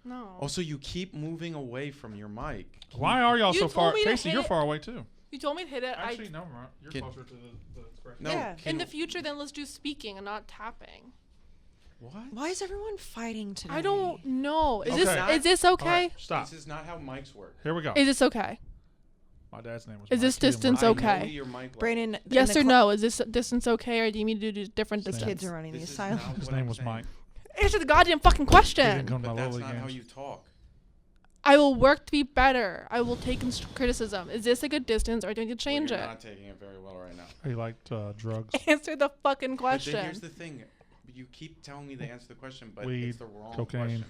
No. Also, you keep moving away from your mic. Why are y'all so far? Casey, you're it. far away too. You told me to hit it. Actually, no, you're closer to the expression. No. Yeah. In the future, then let's do speaking and not tapping. What? Why is everyone fighting today? I don't know. Is Okay. this okay? Right, stop. This is not how mics work. Here we go. Is this okay? My dad's name was. Is Mike. this distance okay? I know your mic level. Brandon. Yes or no? Is this distance okay, or do you need to do different The distance? kids are running the This is asylum. not His what name I'm was saying. Mike. Answer the goddamn fucking He question. didn't come to my But that's little not how games. you talk. I will work to be better. I will take criticism. Is this a good distance, or do I need to change You're it? not taking it very well right now. He liked drugs. Answer the fucking But question. then here's the thing. You keep telling me to answer the question, but Weed, it's the wrong cocaine, question.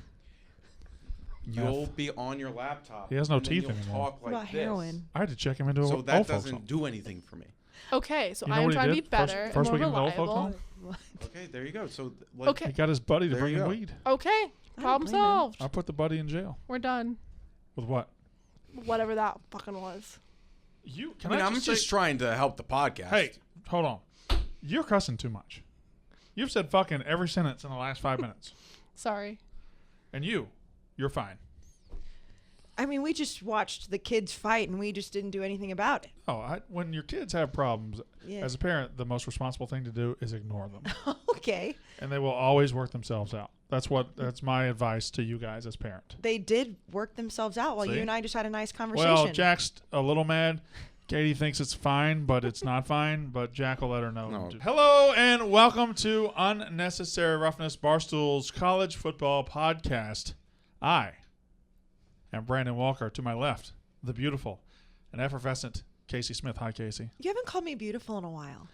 You'll be on your laptop. He has no and then teeth you'll anymore. Talk like What about this. heroin? I had to check him into So old that folks' doesn't home. do anything for me. Okay, so You know I am what he trying to be did? better First and week more in the old folks' reliable. home? Okay, there you go. So Okay. He got his buddy to There bring you him go. weed. Okay, problem blame him. solved. I put the buddy in jail. We're done. With what? Whatever that fucking was. You? I mean, I'm say- just trying to help the podcast. Hey, hold on. You're cussing too much. You've said fucking every sentence in the last 5 minutes. Sorry. And you're fine. I mean, we just watched the kids fight, and we just didn't do anything about it. Oh, when your kids have problems, Yeah. as a parent, the most responsible thing to do is ignore them. Okay. And they will always work themselves out. That's my advice to you guys as parent. They did work themselves out while See? you and I just had a nice conversation. Well, Jack's a little mad. Katie thinks it's fine, but it's not fine. But Jack will let her know. No. Hello and welcome to Unnecessary Roughness, Barstool's college football podcast. I am Brandon Walker. To my left, the beautiful and effervescent Casey Smith. Hi, Casey. You haven't called me beautiful in a while.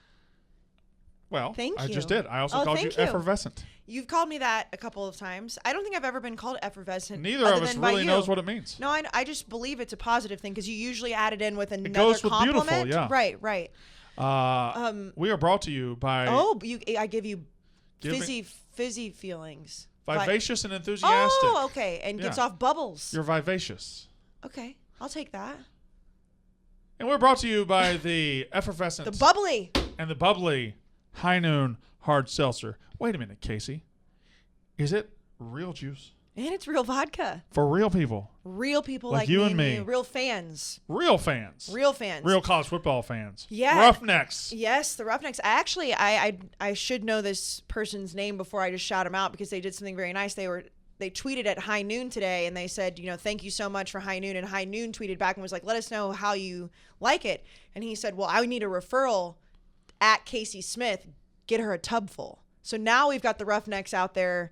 Well, Thank I you. just did. I also Oh, called you thank you. effervescent. You've called me that a couple of times. I don't think I've ever been called effervescent. Neither other of us than by really you. knows what it means. No, I just believe it's a positive thing because you usually add it in with another goes with compliment. beautiful, yeah. Right, right. We are brought to you by I give you Giving- fizzy feelings. Vivacious and Enthusiastic. Oh, okay, and gives Yeah. off bubbles. You're vivacious. Okay, I'll take that. And we're brought to you by the effervescent The bubbly. and the bubbly High Noon Hard Seltzer. Wait a minute, Casey. Is it real juice? And it's real vodka. For real people. Real people Like like you me and me. you. Real fans. Real fans. Real fans. Real college football fans. Yeah. Roughnecks. Yes, the Roughnecks. Actually, I should know this person's name before I just shout him out because they did something very nice. They tweeted at High Noon today and they said, thank you so much for High Noon. And High Noon tweeted back and was like, let us know how you like it. And he said, well, I need a referral at Casey Smith. Get her a tub full. So now we've got the Roughnecks out there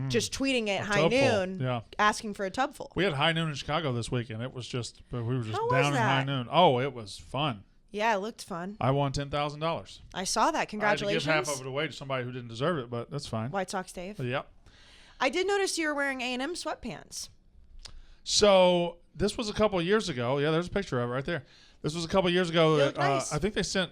just tweeting at High tub full, Noon, yeah. asking for a tub full. We had High Noon in Chicago this weekend. It was just, we were just How was down in High that? Noon. Oh, it was fun. Yeah, it looked fun. I won $10,000. I saw that. Congratulations. I had to give half of it away to somebody who didn't deserve it, but that's fine. White Sox Dave. Yep. I did notice you were wearing A&M sweatpants. So this was a couple of years ago. Yeah, there's a picture of it right there. This was a couple of years ago. They look nice. I think they sent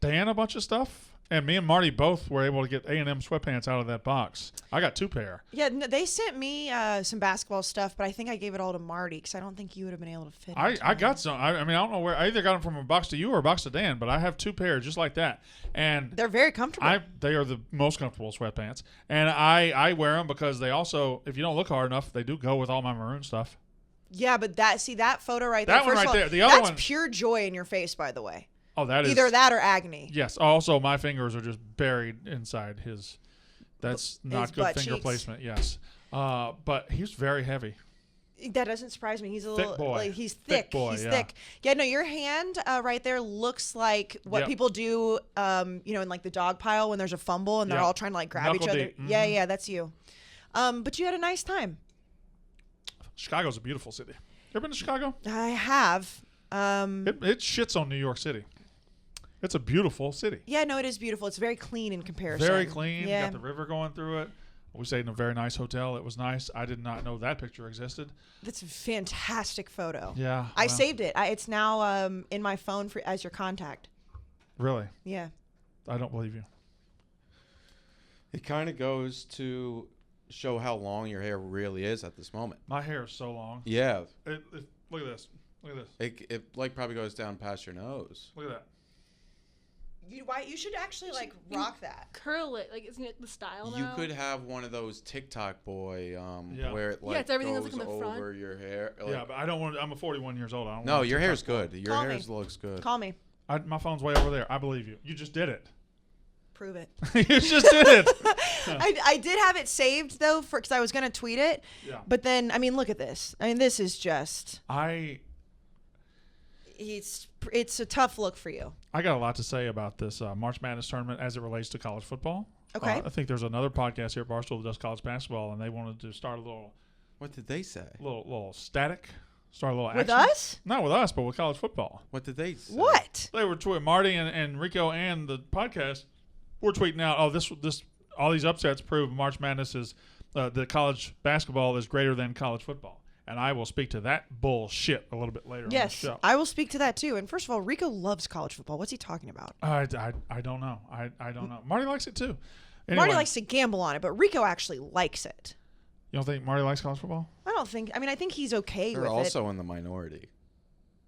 Dan a bunch of stuff, and me and Marty both were able to get A&M sweatpants out of that box. I got 2 pair. Yeah, they sent me some basketball stuff, but I think I gave it all to Marty because I don't think you would have been able to fit it. I got some. I mean, I don't know where. I either got them from a box to you or a box to Dan, but I have 2 pairs just like that. And They're very comfortable. they are the most comfortable sweatpants. And I wear them because they also, if you don't look hard enough, they do go with all my maroon stuff. Yeah, but that photo right there. That one first right of all, there. The other that's one- pure joy in your face, by the way. Oh, that is. Either that or agony. Yes. Also, my fingers are just buried inside his. That's not His good butt finger cheeks. placement. Yes. But he's very heavy. That doesn't surprise me. He's a Thick little boy. like he's Thick thick. boy, He's yeah. thick. Yeah, no, your hand right there looks like what Yep. people do in like the dog pile when there's a fumble and they're Yep. all trying to like grab each Knuckle other. deep. Yeah, Mhm. yeah, that's you. But you had a nice time. Chicago's a beautiful city. You ever been to Chicago? I have. It shits on New York City. It's a beautiful city. Yeah, no, it is beautiful. It's very clean in comparison. Very clean. Yeah. Got the river going through it. We stayed in a very nice hotel. It was nice. I did not know that picture existed. That's a fantastic photo. Yeah. I well, saved it. It's now in my phone as your contact. Really? Yeah. I don't believe you. It kind of goes to show how long your hair really is at this moment. My hair is so long. Yeah. Look at this. Look at this. It like probably goes down past your nose. Look at that. You should actually like rock that. Curl it. Like, isn't it the style now? You could have one of those TikTok boy, where it it's everything that's, goes like, in the front. over your hair. Yeah, but I don't want. I'm 41 years old. I don't No, want your hair's TikTok good. Your Call hair me. looks good. Call me. My phone's way over there. I believe you. You just did it. Prove it. You just did it. I did have it saved though, because I was gonna tweet it. Yeah. But then, I mean, look at this. I mean, this is just. It's a tough look for you. I got a lot to say about this March Madness tournament as it relates to college football. Okay. I think there's another podcast here at Barstool that does college basketball, and they wanted to start a little What did they say? static, start a little With action. us? Not with us, but with college football. What did they say? What? They were tweeting. Marty and Rico and the podcast were tweeting out, "Oh, this all these upsets prove March Madness is the college basketball is greater than college football." And I will speak to that bullshit a little bit later on the Yes, show. I will speak to that too. And first of all, Rico loves college football. What's he talking about? I don't know. I don't know. Marty likes it too. Anyway, Marty likes to gamble on it, but Rico actually likes it. You don't think Marty likes college football? I don't think. I mean, I think he's okay They're with also in the minority. it.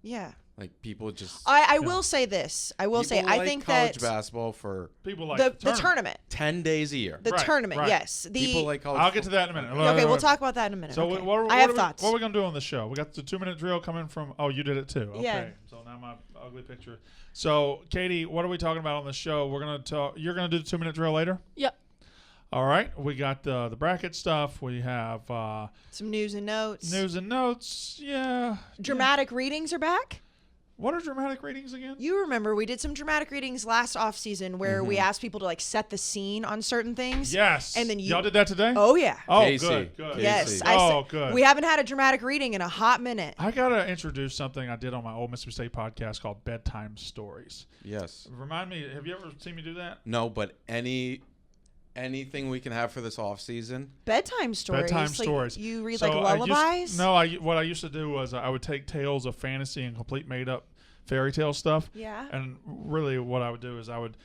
Yeah. Like people just. I will say this. I will say people I like think college that basketball for People like the tournament, 10 days a year. the Right, tournament, right. yes. People like college. I'll get to that in a minute. Okay, we'll talk about that in a minute. So okay. what I have are we, thoughts. What are we gonna do on the show? We got the 2-minute drill coming from. Oh, you did it too. Okay. Yeah. So now my ugly picture. So Katie, what are we talking about on the show? We're gonna talk. You're gonna do the 2-minute drill later. Yep. All right. We got the bracket stuff. We have Some news and notes. news and notes. Yeah. Dramatic readings are back. What are dramatic readings again? You remember we did some dramatic readings last off season where we asked people to like set the scene on certain things. Yes. And then y'all did that today. Oh yeah. Oh, Casey. good. Casey. Yes. Good. We haven't had a dramatic reading in a hot minute. I gotta introduce something I did on my old Mississippi State podcast called Bedtime Stories. Yes. Remind me, have you ever seen me do that? No, but anything we can have for this off season. Bedtime stories. Bedtime like, stories. You read So like I lullabies? what I used to do was I would take tales of fantasy and complete made up fairy tale stuff. Yeah. And really, what I would do is I would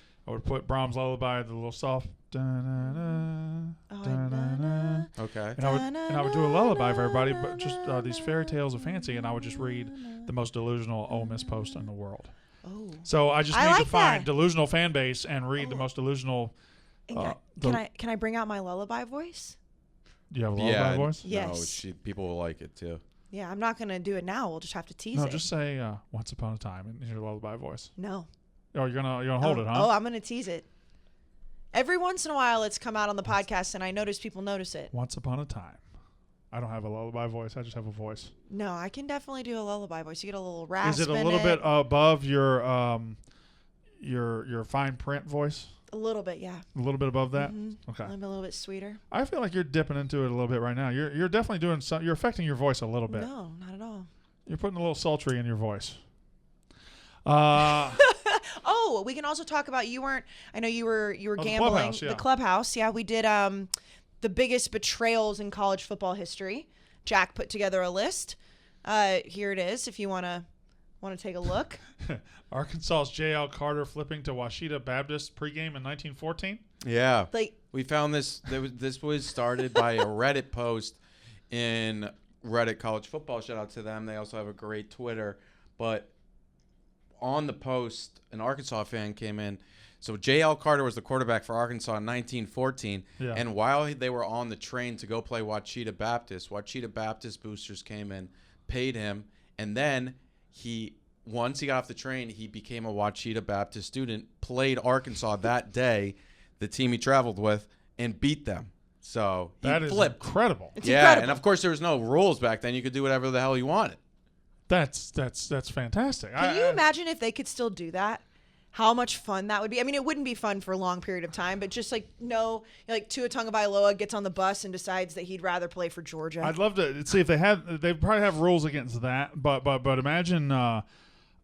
put Brahms' lullaby, the little soft. Da-na-na, da-na-na. Okay. And I would do a lullaby for everybody, but just these fairy tales of fancy, and I would just read the most delusional Ole Miss post in the world. Oh. So I just I need like to find that. delusional fan base and read the most delusional. Can I bring out my lullaby voice? Do you have a lullaby voice? No, Yes. people will like it too. Yeah, I'm not gonna do it now. We'll just have to tease No, it. just say "Once Upon a Time" in your lullaby voice. No. Oh, you're gonna hold it, huh? Oh, I'm gonna tease it. Every once in a while, it's come out on the podcast, and I notice people notice it. Once upon a time. I don't have a lullaby voice. I just have a voice. No, I can definitely do a lullaby voice. You get a little rasp. Is it a in little bit above your fine print voice? A little bit, yeah. A little bit above that. Mhm. Okay. I'm a little bit sweeter. I feel like you're dipping into it a little bit right now. You're definitely doing some. You're affecting your voice a little bit. No, not at all. You're putting a little sultry in your voice. Oh, we can also talk about you weren't. I know you were the gambling. clubhouse, yeah. The clubhouse, yeah. We did the biggest betrayals in college football history. Jack put together a list. Here it is. If you wanna take a look. Arkansas's J.L. Carter flipping to Washita Baptist pregame in 1914. Yeah. Like We found this. This was started by a Reddit post in Reddit College Football. Shout out to them. They also have a great Twitter. But on the post, an Arkansas fan came in. So J.L. Carter was the quarterback for Arkansas in 1914. Yeah. And while they were on the train to go play Wachita Baptist boosters came in, paid him, and then once he got off the train, he became a Wachita Baptist student, played Arkansas that day, the team he traveled with, and beat them. So he That is flipped. incredible. It's Yeah, incredible. and of course there was no rules back then. You could do whatever the hell you wanted. That's fantastic. Can you imagine if they could still do that? How much fun that would be. I mean, it wouldn't be fun for a long period of time, but just like Tua Tagovailoa gets on the bus and decides that he'd rather play for Georgia. I'd love to see if they probably have rules against that, but imagine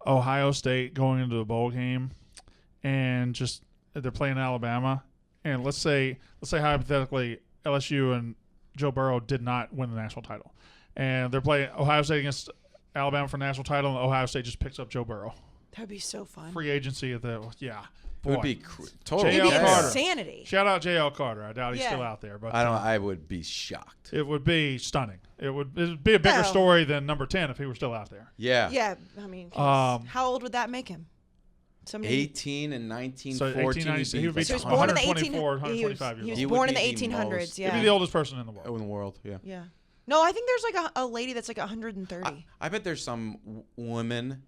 Ohio State going into a bowl game and just they're playing Alabama, and let's say hypothetically LSU and Joe Burrow did not win the national title, and they're playing Ohio State against Alabama for national title, and Ohio State just picks up Joe Burrow. That'd be so fun. Free agency at the It would be totally. It'd be J.L. Carter. insanity. Shout out J.L. Carter. I doubt he's Yeah. still out there, but I would be shocked. it would be stunning. It'd be a bigger No. story than number 10 if he were still out there. Yeah. Yeah, I mean, 'cause Um, how old would that make him? Somebody. 18 and 19, So 14. 1890, he would be So he was born in the 124, 18. 125 He years was He would born in be the the 1800s. most- old. He'd be Yeah. the oldest person in the world. in the world. Yeah. Yeah. No, I think there's like a lady that's like 130. I bet there's some women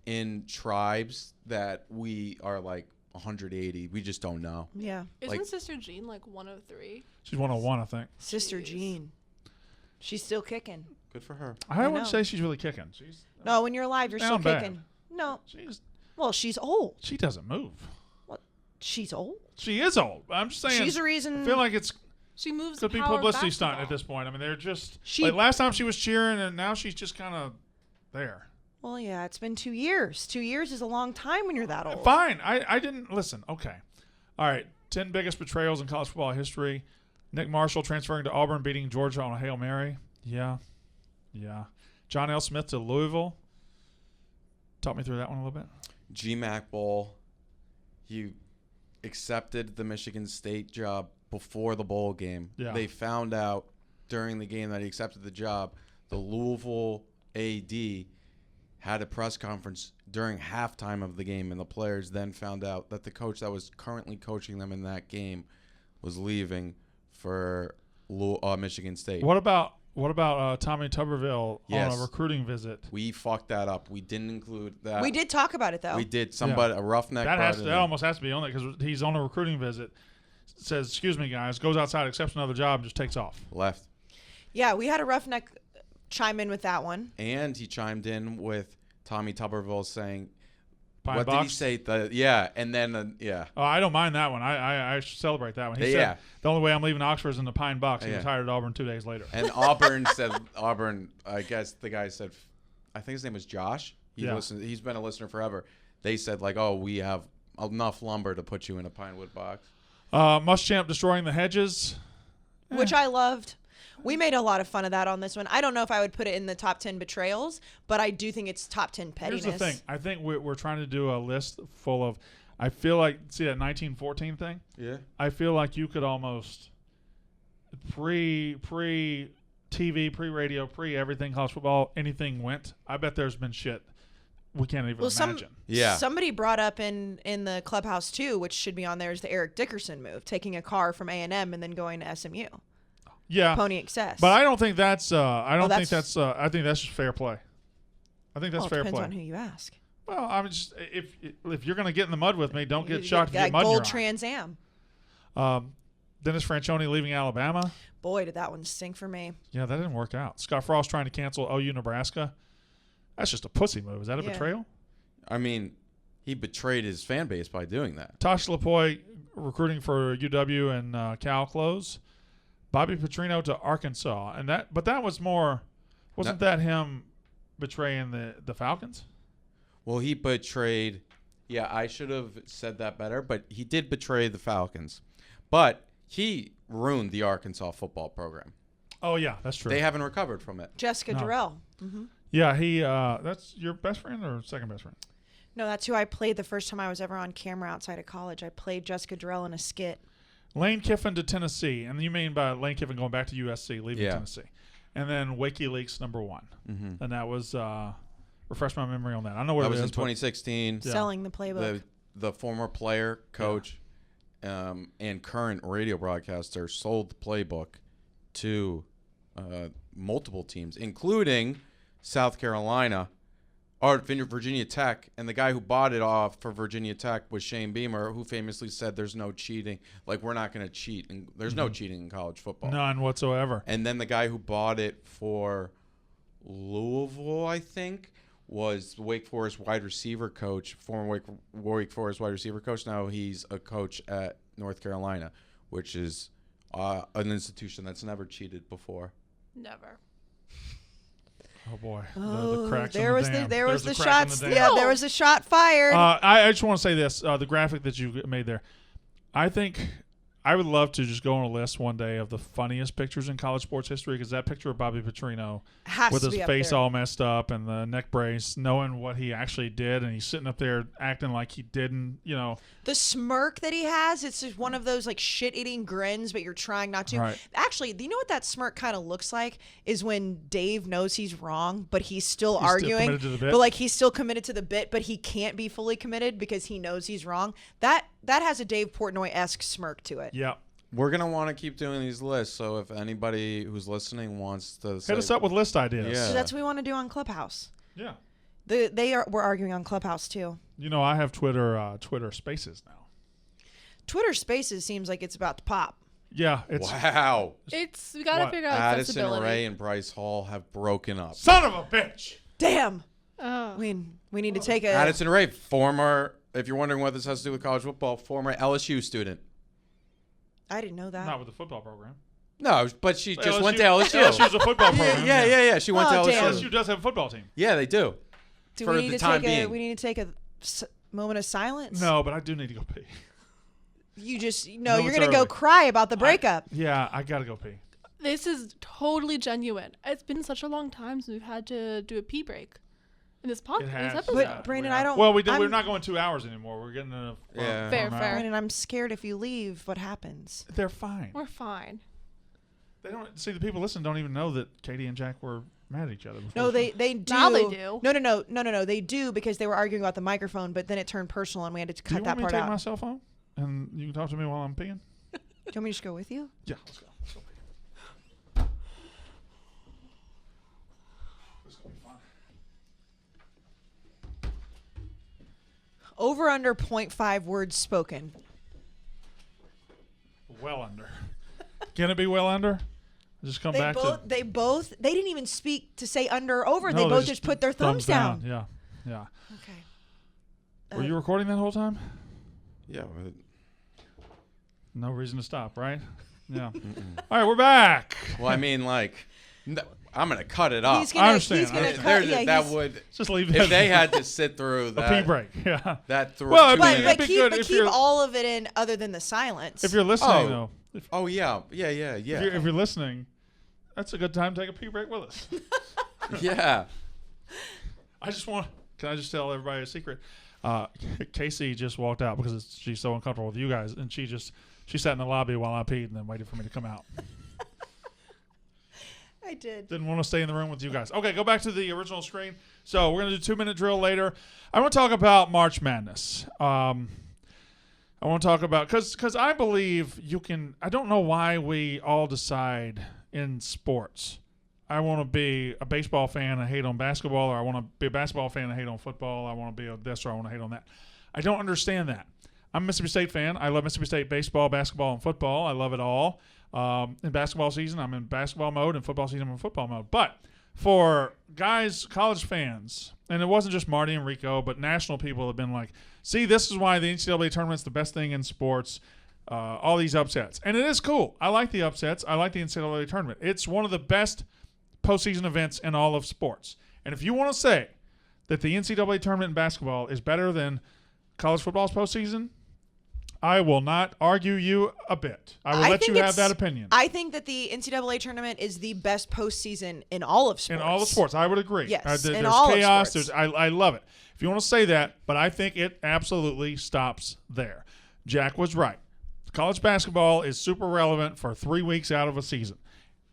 in tribes that we are like 180. We just don't know. Yeah. Isn't Like- Sister Jean like 103? She's 101, I think. Sister Jeez. Jean. She's still kicking. Good for her. I wouldn't know. say she's really kicking. No, when you're alive, you're still Down bad. kicking. No. She's Well, she's old. she doesn't move. She's old. She is old. I'm just saying. She's the reason. I feel like it's She moves. could be power publicity basketball. stunt at this point. I mean, they're just She- like last time she was cheering, and now she's just kind of there. Well, yeah, it's been 2 years. 2 years is a long time when you're that old. Fine. I didn't listen. Okay. All right. 10 biggest betrayals in college football history. Nick Marshall transferring to Auburn, beating Georgia on a Hail Mary. Yeah. Yeah. John L. Smith to Louisville. Talk me through that one a little bit. GMAC Bowl. He accepted the Michigan State job before the bowl game. Yeah. They found out during the game that he accepted the job. The Louisville AD had a press conference during halftime of the game, and the players then found out that the coach that was currently coaching them in that game was leaving for Michigan State. What about Tommy Tuberville on Yes. a recruiting visit? We fucked that up. We didn't include that. We did talk about it, though. We did. Somebody, a roughneck. That almost has to be on it because he's on a recruiting visit. Says, "Excuse me, guys," goes outside, accepts another job, and just takes off. left. Yeah, we had a roughneck chime in with that one. And he chimed in with Tommy Tuberville saying, Pine what box? did he say? Yeah, and then, yeah. Oh, I don't mind that one. I celebrate that one. He Yeah. said the only way I'm leaving Oxford is in the Pine Box. He Yeah. was hired at Auburn 2 days later. And Auburn, I guess the guy said, I think his name was Josh. He's been a listener forever. They said, like, oh, we have enough lumber to put you in a pine wood box. Muschamp destroying the hedges. Which I loved. We made a lot of fun of that on this one. I don't know if I would put it in the top 10 betrayals, but I do think it's top 10 pettiness. Here's the thing. I think we're trying to do a list full of. I feel like see that 1914 thing. Yeah. I feel like you could almost pre TV, pre radio, pre everything college football, anything went. I bet there's been shit we can't even imagine. Yeah. Somebody brought up in the clubhouse too, which should be on there, is the Eric Dickerson move, taking a car from A&M and then going to SMU. Yeah. Pony Excess. But I don't think that's. I don't think that's- that's. I think that's just fair play. I think that's Well, it fair depends play. on who you ask. Well, I'm just if you're gonna get in the mud with me, don't get You shocked if you that get mud in gold your Trans Am. eye. Dennis Franchione leaving Alabama. Boy, did that one stink for me. Yeah, that didn't work out. Scott Frost trying to cancel OU Nebraska. That's just a pussy move. Is that a Yeah. betrayal? I mean, he betrayed his fan base by doing that. Tosh Lapoy recruiting for UW and Cal close. Bobby Petrino to Arkansas, but that was more. Wasn't that him betraying the Falcons? Well, he betrayed. Yeah, I should have said that better, but he did betray the Falcons. But he ruined the Arkansas football program. Oh yeah, that's true. They haven't recovered from it. Jessica No. Durrell. Mm-hmm. Yeah, he. That's your best friend or second best friend? No, that's who I played the first time I was ever on camera outside of college. I played Jessica Durrell in a skit. Lane Kiffin to Tennessee, and you mean by Lane Kiffin going back to USC, leaving Yeah. Tennessee, and then WikiLeaks #1, and that was refresh my memory on that. I know what That it was in is, but 2016. Yeah. Selling the playbook. The former player, coach, and current radio broadcaster sold the playbook to multiple teams, including South Carolina or Virginia Tech. And the guy who bought it off for Virginia Tech was Shane Beamer, who famously said there's no cheating. Like, we're not going to cheat. And there's no cheating in college football. none whatsoever. And then the guy who bought it for Louisville, I think, was Wake Forest wide receiver coach, former Wake Forest wide receiver coach. Now he's a coach at North Carolina, which is an institution that's never cheated before. Never. Oh boy, Oh, the cracks there in was the dam. there was There's the crack in shots. the dam. Yeah, there was a shot fired. I just want to say this: the graphic that you made there, I think I would love to just go on a list one day of the funniest pictures in college sports history, because that picture of Bobby Petrino Has with to his be up face there. all messed up and the neck brace, knowing what he actually did, and he's sitting up there acting like he didn't, The smirk that he has, it's just one of those like shit-eating grins, but you're trying not to. Right. Actually, do you know what that smirk kind of looks like? Is when Dave knows he's wrong, but he's still He's still arguing. committed to the bit? But like he's still committed to the bit, but he can't be fully committed because he knows he's wrong. That has a Dave Portnoy-esque smirk to it. Yeah. We're going to want to keep doing these lists, so if anybody who's listening wants to Hit us up with list ideas. Yeah. So that's what we want to do on Clubhouse. Yeah. We're arguing on Clubhouse too. I have Twitter Spaces now. Twitter Spaces seems like it's about to pop. Yeah. It's Wow. We gotta What? figure out Addison accessibility. Ray and Bryce Hall have broken up. son of a bitch. Damn. Oh. We need to take a. Addison Ray, former, if you're wondering what this has to do with college football, former LSU student. I didn't know that. Not with the football program. No, but she just went to LSU. LSU's a football program. Yeah. She went to Oh, LSU. damn. LSU does have a football team. Yeah, they do. Do for we need the to time take being. We need to take a moment of silence. No, but I do need to go pee. You just No, you're it's gonna go early. cry about the breakup. Yeah, I gotta go pee. This is totally genuine. It's been such a long time since we've had to do a pee break in this podcast. It has. Episode. But Brandon, I don't. Well, we're I'm- not going 2 hours anymore. We're getting a Yeah. Fair, an hour. fair. Brandon, I'm scared if you leave, what happens? They're fine. We're fine. They don't see the people listening don't even know that Katie and Jack were mad at each other. No, before. they do. Now they do. No. They do because they were arguing about the microphone, but then it turned personal and we had to Do cut you that want me to part take out. my cell phone and you can talk to me while I'm peeing? Do you want me to just go with you? Yeah, let's go. Let's go pee. This is gonna be fun. Over under 0.5 words spoken. Well under. Can it be well under? Just come back to. They didn't even speak to say under or over. No, they both just put their thumbs down. Yeah, yeah. Okay. Were you recording that whole time? Yeah. But No reason to stop, right? Yeah. All right, we're back. well, I mean, like, I'm going to cut it off. He's gonna, I understand. He's gonna I- cut. There's- Yeah, that he's- would, Just leave that. if they had to sit through a that. pee break. Yeah. That through Well, I 2 mean, minutes. it'd be good if keep you're- all of it in, other than the silence. If you're listening, Oh. though. Oh, yeah. If you're listening, that's a good time to take a pee break with us. Yeah. Can I just tell everybody a secret? Casey just walked out because she's so uncomfortable with you guys, and she sat in the lobby while I peed and then waited for me to come out. I did. Didn't want to stay in the room with you guys. Okay, go back to the original screen. So we're going to do 2-minute drill later. I want to talk about March Madness. I want to talk about, because I believe you can, I don't know why we all decide in sports. I want to be a baseball fan and hate on basketball, or I want to be a basketball fan and hate on football. I want to be a this, or I want to hate on that. I don't understand that. I'm a Mississippi State fan. I love Mississippi State baseball, basketball, and football. I love it all. In basketball season, I'm in basketball mode. In football season, I'm in football mode. But for guys, college fans, and it wasn't just Marty and Rico, but national people have been like, see, this is why the NCAA tournament's the best thing in sports. All these upsets. And it is cool. I like the upsets. I like the NCAA tournament. It's one of the best postseason events in all of sports. And if you want to say that the NCAA tournament in basketball is better than college football's postseason, I will not argue you a bit. I will let think you have it's- that opinion. I think that the NCAA tournament is the best postseason in all of sports. In all the sports, I would agree. Yes, there's in all of chaos. sports. I love it. If you want to say that, but I think it absolutely stops there. Jack was right. College basketball is super relevant for 3 weeks out of a season.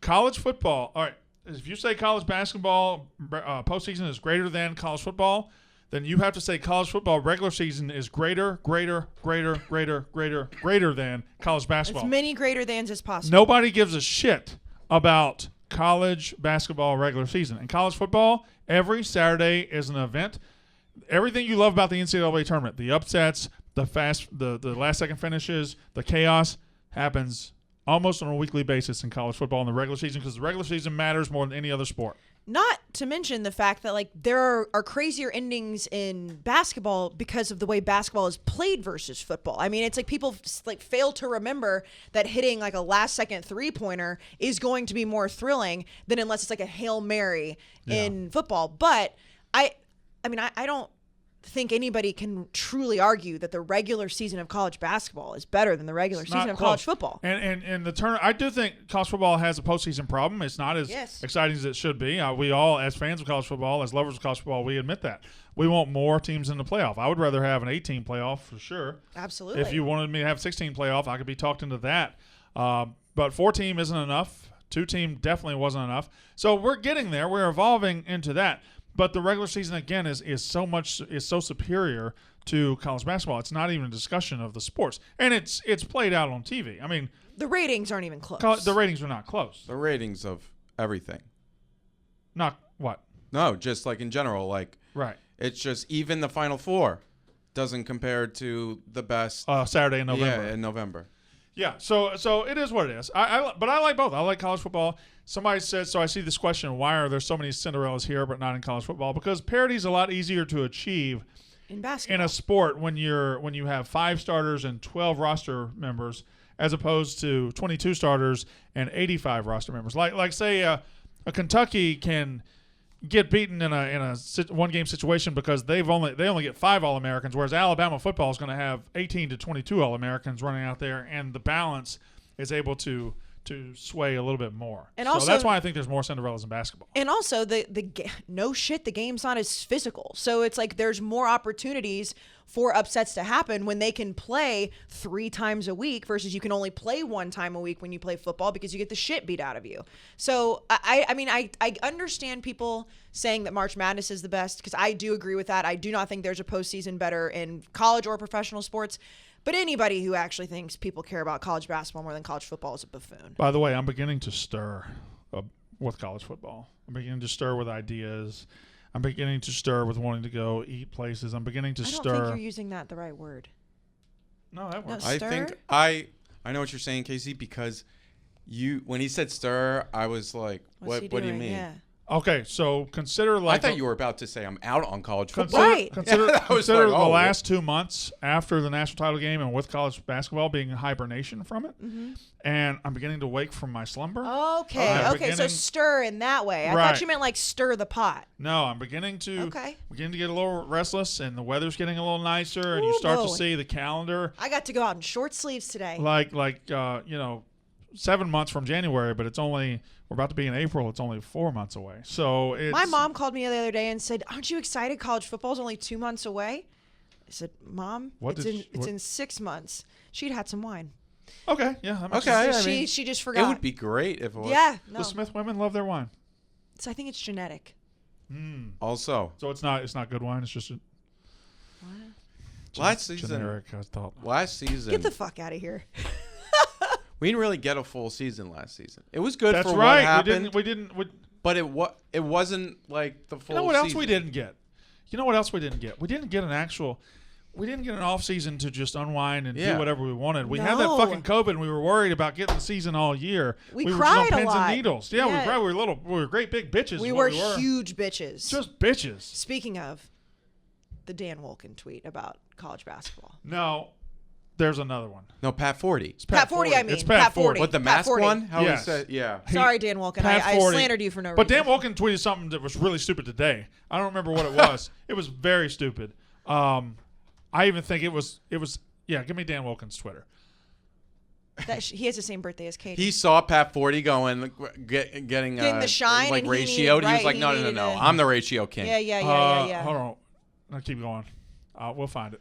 College football, all right, if you say college basketball postseason is greater than college football, then you have to say college football regular season is greater than college basketball. As many greater thans as possible. Nobody gives a shit about college basketball regular season. And college football, every Saturday is an event. Everything you love about the NCAA tournament, the upsets, the last second finishes, the chaos happens almost on a weekly basis in college football in the regular season, because the regular season matters more than any other sport. Not to mention the fact that like there are crazier endings in basketball because of the way basketball is played versus football. I mean, it's like people like fail to remember that hitting like a last second 3-pointer is going to be more thrilling than unless it's like a Hail Mary in football. But I mean, I don't think anybody can truly argue that the regular season of college basketball is better than the regular It's season not of close. college football. And the turn, I do think college football has a postseason problem. It's not as Yes. exciting as it should be. We all, as fans of college football, as lovers of college football, we admit that. We want more teams in the playoff. I would rather have an 18 playoff for sure. Absolutely. If you wanted me to have 16 playoff, I could be talked into that. But 4-team isn't enough. 2-team definitely wasn't enough. So we're getting there. We're evolving into that. But the regular season again is so superior to college basketball. It's not even a discussion of the sports, and it's played out on TV. I mean, the ratings aren't even close. the ratings are not close. The ratings of everything. Not what? No, just like in general, like Right. it's just even the Final Four doesn't compare to the best. Saturday in November. Yeah, in November. Yeah, so it is what it is. But I like both. I like college football. Somebody said, so I see this question, why are there so many Cinderellas here but not in college football? Because parity is a lot easier to achieve in basketball. in a sport when you have 5 starters and 12 roster members as opposed to 22 starters and 85 roster members. Like say a Kentucky can get beaten in a one game situation because they only get 5 All-Americans, whereas Alabama football is going to have 18 to 22 All-Americans running out there, and the balance is able to sway a little bit more. And so also, that's why I think there's more Cinderellas in basketball. And also the no shit, the game's not as physical. So it's like there's more opportunities for upsets to happen when they can play 3 times a week versus you can only play 1 time a week when you play football because you get the shit beat out of you. So I mean I understand people saying that March Madness is the best because I do agree with that. I do not think there's a postseason better in college or professional sports. But anybody who actually thinks people care about college basketball more than college football is a buffoon. By the way, I'm beginning to stir with college football. I'm beginning to stir with ideas. I'm beginning to stir with wanting to go eat places. I'm beginning to I don't stir. think you're using that the right word. No, that works. No, I Stir? think I know what you're saying, Casey, because when he said stir, I was like, What's he what do you doing? mean? Yeah. Okay, so consider I like thought you were about to say I'm out on college consider, football. Right. consider, Yeah, I was consider like, the oh, last 2 months after the national title game and with college basketball being hibernation from it, and I'm beginning to wake from my slumber. Okay. I'm Okay. So beginning- stir in that way. I Right. thought you meant like stir the pot. No, I'm beginning to Okay. get a little restless, and the weather's getting a little nicer, and you Ooh, start to boy. see the calendar I got to go out in short sleeves today. like 7 months from January, but we're about to be in April. It's only 4 months away. So it's My mom called me the other day and said, "Aren't you excited? College football's only 2 months away." I said, "Mom, What it's did in she- it's what- in 6 months." She'd had some wine. Okay, yeah, that makes Okay. sense. I mean, she just forgot. It would be great if it was. Yeah. No. The Smith women love their wine. So I think it's genetic. Also, So it's not good wine. It's just last season, generic. I thought. last season, Get the fuck out of here. we didn't really get a full season last season. It was good That's for what right. happened, We didn't. but it wasn't like the full. You know what else season. we didn't get? You know what else we didn't get? We didn't get an off season to just unwind and Yeah. do whatever we wanted. We had that No. fucking COVID, and we were worried about getting the season all year. We were cried just on a pins lot. and needles. Yeah, Yeah. we cried. We were great big bitches. We is were what huge bitches. Just bitches. Speaking of the Dan Wolken tweet about college basketball. No, there's another one. No, Pat 40. It's Pat 40, I mean. It's Pat 40. What, the Pat mask 40. one? How Yes. he said, yeah. Sorry, Dan Wolken. Pat I 40. slandered you for no But Dan reason. Wolken tweeted something that was really stupid today. I don't remember what it was. It was very stupid. I even think it was. Yeah, give me Dan Wolken's Twitter. He has the same birthday as Katie. He saw Pat 40 getting Getting the shine like and he ratioed. needed- He was right, like, he no, needed a- I'm the ratio king. Yeah. Hold on. I'll keep going. We'll find it.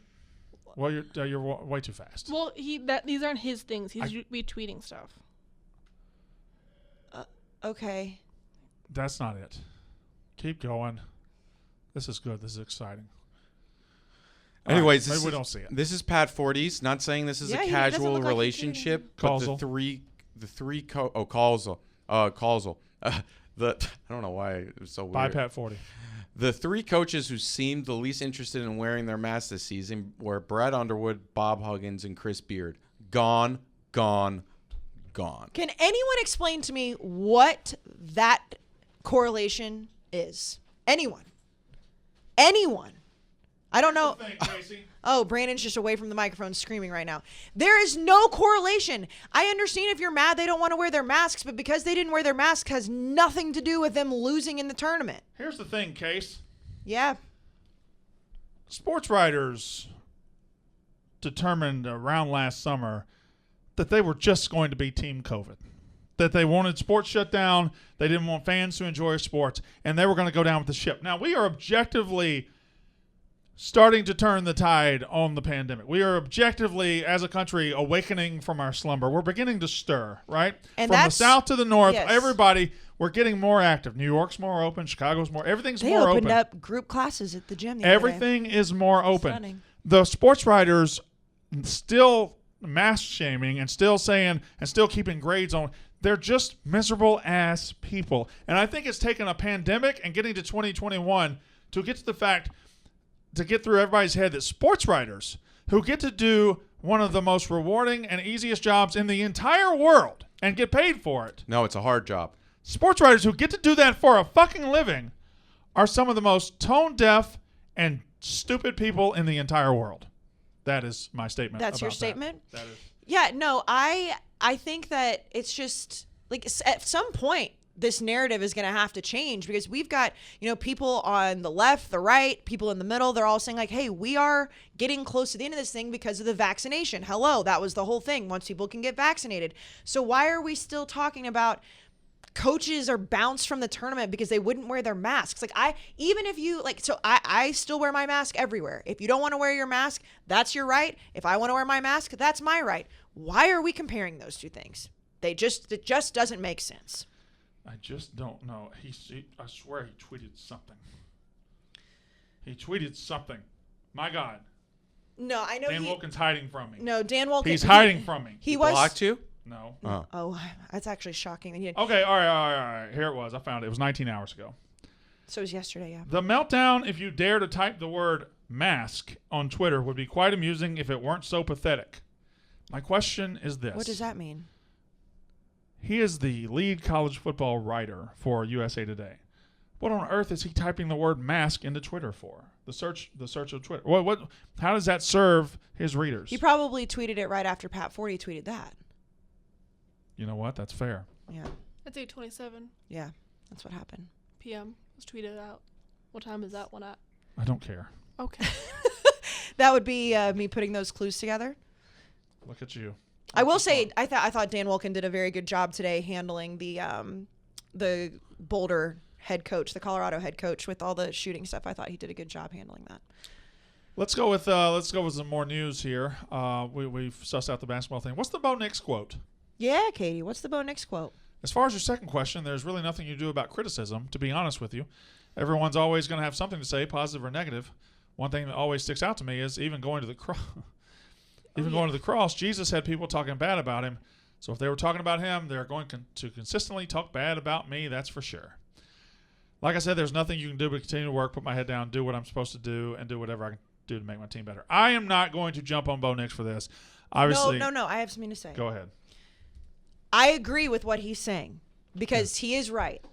Well, you're way too fast. Well, these aren't his things. He's retweeting stuff. Okay. That's not it. Keep going. This is good. This is exciting. All Anyways, right, this maybe we is- don't see it. This is Pat 40's. Not saying this is Yeah, a he doesn't casual look like he's relationship, but Causal. causal. I don't know why it was so weird. Bye, Pat 40. The 3 coaches who seemed the least interested in wearing their masks this season were Brad Underwood, Bob Huggins, and Chris Beard. Gone. Can anyone explain to me what that correlation is? Anyone? I don't know. Oh, Brandon's just away from the microphone screaming right now. There is no correlation. I understand if you're mad they don't want to wear their masks, but because they didn't wear their masks has nothing to do with them losing in the tournament. Here's the thing, Case. Yeah. sports writers determined around last summer that they were just going to be Team COVID. That they wanted sports shut down, they didn't want fans to enjoy sports, and they were going to go down with the ship. Now, we are objectively starting to turn the tide on the pandemic. We are objectively, as a country, awakening from our slumber. We're beginning to stir, right? And from the south to the north, yes. everybody, we're getting more active. New York's more open. Chicago's more. Everything's They more open. opened up group classes at the gym the other day. Everything is more open. Stunning. The sports writers still mask shaming and still saying and still keeping grades on. They're just miserable ass people. And I think it's taken a pandemic and getting to 2021 to get to the fact, to get through everybody's head that sports writers who get to do one of the most rewarding and easiest jobs in the entire world and get paid for it. No, it's a hard job. Sports writers who get to do that for a fucking living are some of the most tone deaf and stupid people in the entire world. That is my statement. That's your about statement? That is. Yeah, no, I think that it's just like at some point this narrative is going to have to change because we've got, people on the left, the right, people in the middle. They're all saying like, hey, we are getting close to the end of this thing because of the vaccination. Hello, that was the whole thing. Once people can get vaccinated. So why are we still talking about coaches are bounced from the tournament because they wouldn't wear their masks? Like I still wear my mask everywhere. If you don't want to wear your mask, that's your right. If I want to wear my mask, that's my right. Why are we comparing those two things? It just doesn't make sense. I just don't know. I swear he tweeted something. He tweeted something. My God. No, I know Dan Wilkins hiding from me. No, Dan Wilkins. He's hiding from me. He was Blocked you? No. Oh, that's actually shocking. Okay, all right. Here it was. I found it. It was 19 hours ago. So it was yesterday, yeah. The meltdown, if you dare to type the word mask on Twitter, would be quite amusing if it weren't so pathetic. My question is this. What does that mean? He is the lead college football writer for USA Today. What on earth is he typing the word mask into Twitter for? The search of Twitter. What? How does that serve his readers? He probably tweeted it right after Pat Forty tweeted that. You know what? That's fair. Yeah. It's 8:27 Yeah, that's what happened. p.m. was tweeted out. What time is that one at? I don't care. Okay. That would be me putting those clues together. Look at you. I will say, I thought Dan Wilkin did a very good job today handling the Boulder head coach, the Colorado head coach, with all the shooting stuff. I thought he did a good job handling that. Let's go with some more news here. We've sussed out the basketball thing. What's the Bo Nix quote? Yeah, Katie, what's the Bo Nix quote? As far as your second question, there's really nothing you do about criticism, to be honest with you. Everyone's always going to have something to say, positive or negative. One thing that always sticks out to me is even going to the cross. Going to the cross, Jesus had people talking bad about him. So if they were talking about him, they're going to consistently talk bad about me, that's for sure. Like I said, there's nothing you can do but continue to work, put my head down, do what I'm supposed to do, and do whatever I can do to make my team better. I am not going to jump on Bo Nix for this. Obviously, No, I have something to say. Go ahead. I agree with what he's saying because he is right.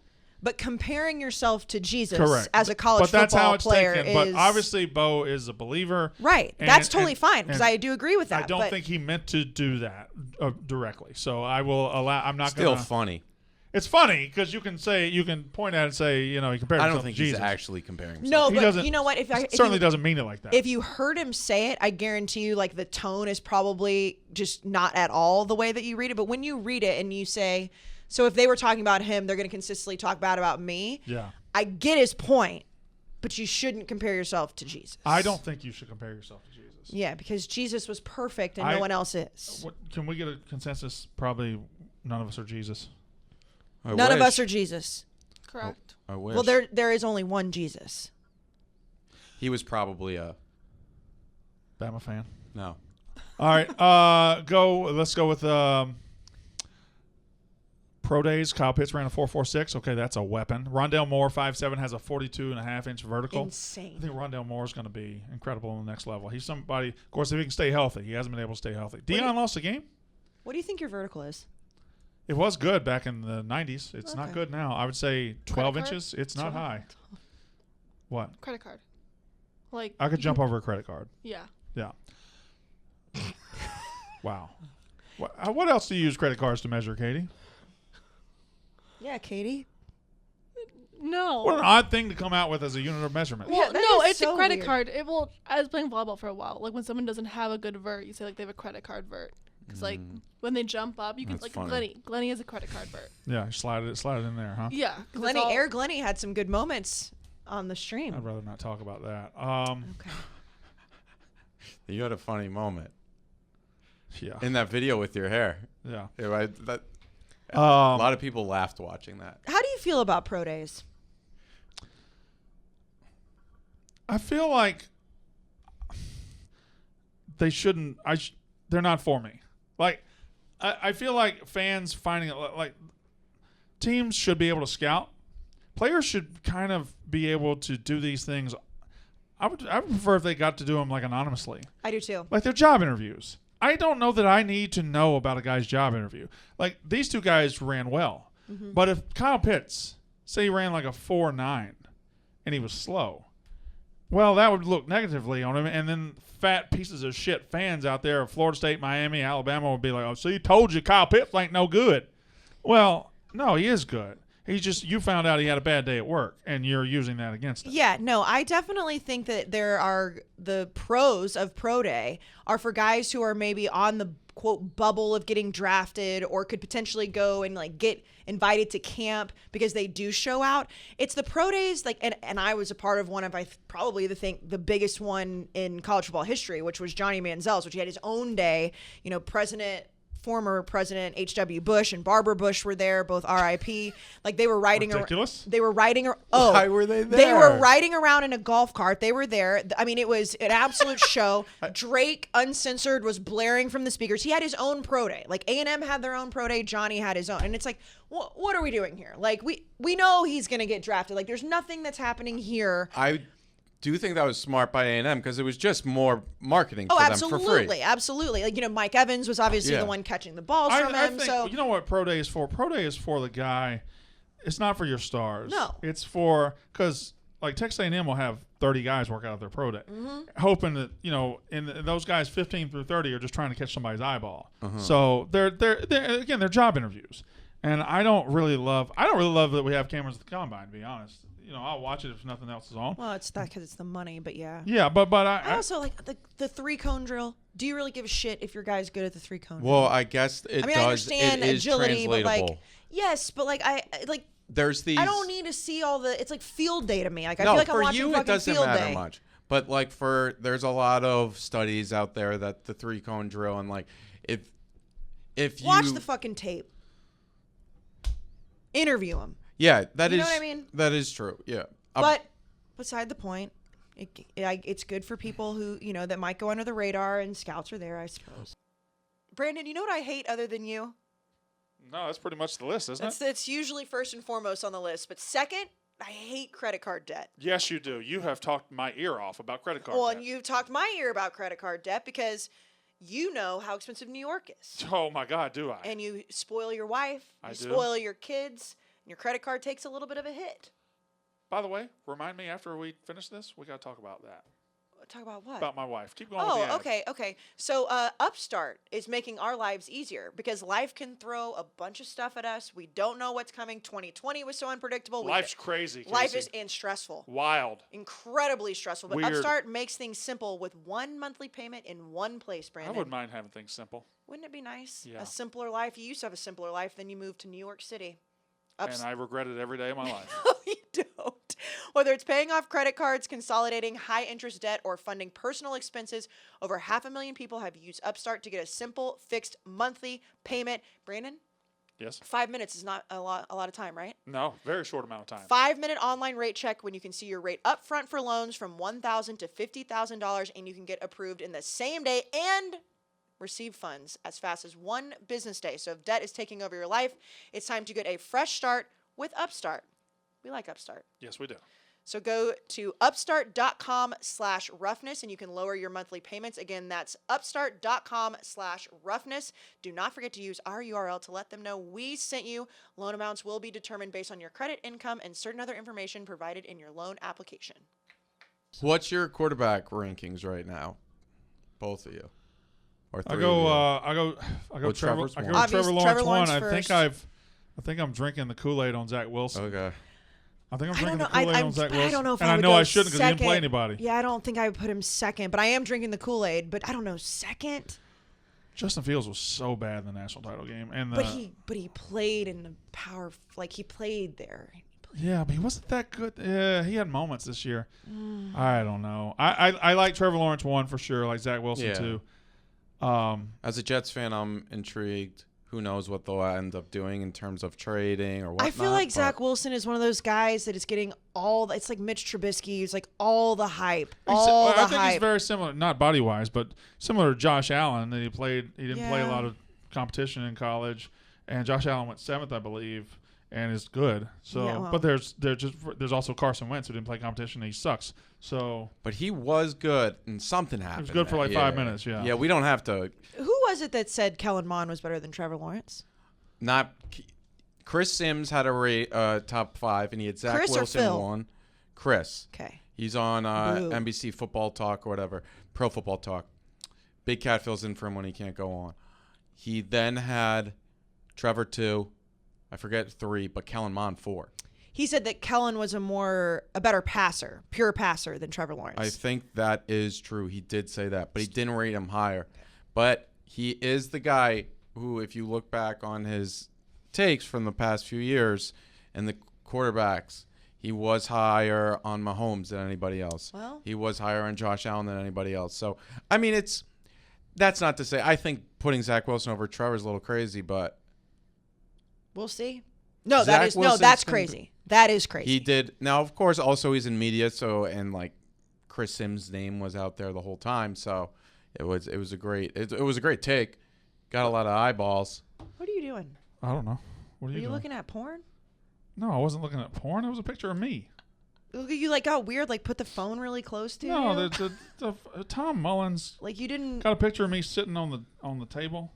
But comparing yourself to Jesus Correct. as a college but that's football how it's player taken. is But obviously, Bo is a believer. Right. That's totally fine because I do agree with that. I don't think he meant to do that directly. So I will allow. I'm not Still gonna. funny. It's funny because you can point at it and say, he compared himself I don't think to Jesus. he's actually comparing himself. No, He but doesn't- you know what? Certainly doesn't mean it like that. If you heard him say it, I guarantee you, like, the tone is probably just not at all the way that you read it. But when you read it and you say, so if they were talking about him, they're going to consistently talk bad about me. Yeah. I get his point, but you shouldn't compare yourself to Jesus. I don't think you should compare yourself to Jesus. Yeah, because Jesus was perfect and no one else is. Can we get a consensus? Probably none of us are Jesus. None of us are Jesus. Correct. I wish. Well, there is only one Jesus. He was probably a Bama fan. no. All right. Let's go with Pro Days. Kyle Pitts ran a 4.46. Okay, that's a weapon. Rondale Moore, 5'7", has a 42.5-inch vertical. Insane. I think Rondale Moore is going to be incredible on the next level. He's somebody, of course, if he can stay healthy. He hasn't been able to stay healthy. Deion lost a game. What do you think your vertical is? It was good back in the 90s. It's not Okay. good now. I would say 12 Credit card? inches. It's not high. What? Credit card. Like I could jump over a credit card. Yeah. Yeah. Wow. What else do you use credit cards to measure, Katie? Yeah, Katie. No. What an odd thing to come out with as a unit of measurement. Well, that no, is it's so a credit weird. card. I was playing volleyball for a while. Like when someone doesn't have a good vert, you say like they have a credit card vert. Because like when they jump up, you can That's like funny. Glennie has a credit card vert. Yeah, slide it in there, huh? Yeah. 'cause it's Glennie, all- Air Glennie had some good moments on the stream. I'd rather not talk about that. Okay. You had a funny moment Yeah. in that video with your hair. Yeah. Yeah, right. That, a Um, lot of people laughed watching that. How do you feel about pro days? I feel like they shouldn't. They're not for me. Like, I feel like fans finding it like teams should be able to scout. Players should kind of be able to do these things. I would prefer if they got to do them like anonymously, I do too. like their job interviews. I don't know that I need to know about a guy's job interview. Like these two guys ran well, but if Kyle Pitts say he ran like a 4.9 and he was slow, well, that would look negatively on him, and then fat pieces of shit fans out there of Florida State, Miami, Alabama would be like, "Oh, so you told you Kyle Pitts ain't no good." Well, no, he is good. He's just you found out he had a bad day at work, and you're using that against him. Yeah, no, I definitely think that there are the pros of pro day are for guys who are maybe on the quote bubble of getting drafted or could potentially go and like get invited to camp because they do show out. It's the pro days like and I was a part of one of probably the biggest one in college football history, which was Johnny Manziel's, which he had his own day. You know, former President H.W. Bush and Barbara Bush were there, both R.I.P. Like they were riding Ridiculous. They were riding. Oh, Why were they They were there? riding around in a golf cart. They were there. I mean, it was an absolute show. Drake, uncensored, was blaring from the speakers. He had his own pro day. Like A&M had their own pro day. Johnny had his own. And it's like, what are we doing here? Like we know he's gonna get drafted. Like there's nothing that's happening here. I do think that was smart by A&M because it was just more marketing Oh, for them for free. absolutely. Like, you know, Mike Evans was obviously Yeah. the one catching the balls from I him. think, So you know what pro day is for? Pro day is for the guy. It's not for your stars. No. It's for because like Texas A&M will have 30 guys work out their pro day, hoping that and those guys 15 through 30 are just trying to catch somebody's eyeball. So they're again they're job interviews, and I don't really love that we have cameras at the combine. To be honest, I'll watch it if nothing else is on. well, it's that because it's the money, but yeah. Yeah, but I also like the 3-cone drill. Do you really give a shit if your guy's good at the 3-cone drill? Well, I guess it I mean, does. I understand it is agility, but translatable. like, yes, but like There's these. I don't need to see all the. It's like field day to me. Like I No, feel like I'm for watching you it fucking doesn't field matter day. much. But like there's a lot of studies out there that the 3-cone drill and like if you Watch the fucking tape. Interview him. yeah that You is know what I mean? that is true yeah. But beside the point, it's good for people who that might go under the radar, and scouts are there, I suppose. Brandon, you know what I hate other than you? no, that's pretty much the list, isn't it? It's usually first and foremost on the list, but second, I hate credit card debt. Yes, you do. You have talked my ear off about credit card Well, debt. and you've talked my ear about credit card debt because you know how expensive New York is. Oh my God, do I? And you spoil your wife, I you do. spoil your kids, and your credit card takes a little bit of a hit. By the way, remind me after we finish this, we got to talk about that. Talk about what? About my wife. Keep going with the Oh, ad. okay. So Upstart is making our lives easier because life can throw a bunch of stuff at us. We don't know what's coming. 2020 was so unpredictable. Life's crazy, Life Casey. is and stressful. Wild. Incredibly stressful. But Weird. Upstart makes things simple with one monthly payment in one place, Brandon. I wouldn't mind having things simple. Wouldn't it be nice? Yeah. A simpler life. You used to have a simpler life, then you moved to New York City. And I regret it every day of my life. No, you don't. Whether it's paying off credit cards, consolidating high interest debt, or funding personal expenses, over 500,000 people have used Upstart to get a simple, fixed monthly payment. Brandon, Yes? 5 minutes is not a lot of time, right? No, very short amount of time. 5-minute online rate check when you can see your rate up front for loans from $1,000 to $50,000, and you can get approved in the same day and receive funds as fast as one business day. So if debt is taking over your life, it's time to get a fresh start with Upstart. We like Upstart. Yes, we do. So go to upstart.com/roughness and you can lower your monthly payments. Again, that's upstart.com/roughness. Do not forget to use our URL to let them know we sent you. Loan amounts will be determined based on your credit, income, and certain other information provided in your loan application. What's your quarterback rankings right now? Both of you. Or three I of go you? Trevor. Trevor's I one. go Obvious, Trevor Lawrence Trevor Lawrence one. first. I think I'm drinking the Kool-Aid on Zach Wilson. Okay. I think I'm I drinking don't the know. Kool-Aid on Zach Wilson. I don't know if and I I would know go I shouldn't because he didn't play second. anybody. Yeah, I don't think I would put him second, but I am drinking the Kool-Aid. But I don't know, second. Justin Fields was so bad in the national title game, and But he played in the power. Like he played there. yeah, but he wasn't that good. Yeah, he had moments this year. I don't know. I like Trevor Lawrence 1 for sure. I like Zach Wilson 2. As a Jets fan, I'm intrigued. Who knows what they'll end up doing in terms of trading or whatnot. I feel like Zach Wilson is one of those guys that is getting all. It's like Mitch Trubisky. He's like all the hype. I think he's very similar, not body wise, but similar to Josh Allen. That he didn't play a lot of competition in college, and Josh Allen went 7th, I believe, and is good. So, but there's also Carson Wentz who didn't play competition. And he sucks. So, but he was good, and something happened. He was good for like 5 minutes. Yeah. Yeah, we don't have to. Who was it that said Kellen Mond was better than Trevor Lawrence? Not Chris Sims had a top 5, and he had Zach Chris or Wilson Phil? 1. Chris. Okay. He's on NBC Football Talk or whatever, Pro Football Talk. Big Cat fills in for him when he can't go on. He then had Trevor 2, I forget 3, but Kellen Mond 4. He said that Kellen was a better passer, pure passer than Trevor Lawrence. I think that is true. He did say that, but he didn't rate him higher. But he is the guy who, if you look back on his takes from the past few years and the quarterbacks, he was higher on Mahomes than anybody else. Well, he was higher on Josh Allen than anybody else. So, I mean, that's not to say. I think putting Zach Wilson over Trevor is a little crazy, but we'll see. No, Zach that's crazy. That is crazy. He did. Now, of course, also he's in media, and like Chris Sims' name was out there the whole time, so it was a great take. Got a lot of eyeballs. What are you doing? I don't know. What are you doing? Looking at porn? No, I wasn't looking at porn. It was a picture of me. Look at you, like got weird, like put the phone really close to you. No, the Tom Mullins. Like you didn't. Got a picture of me sitting on the table.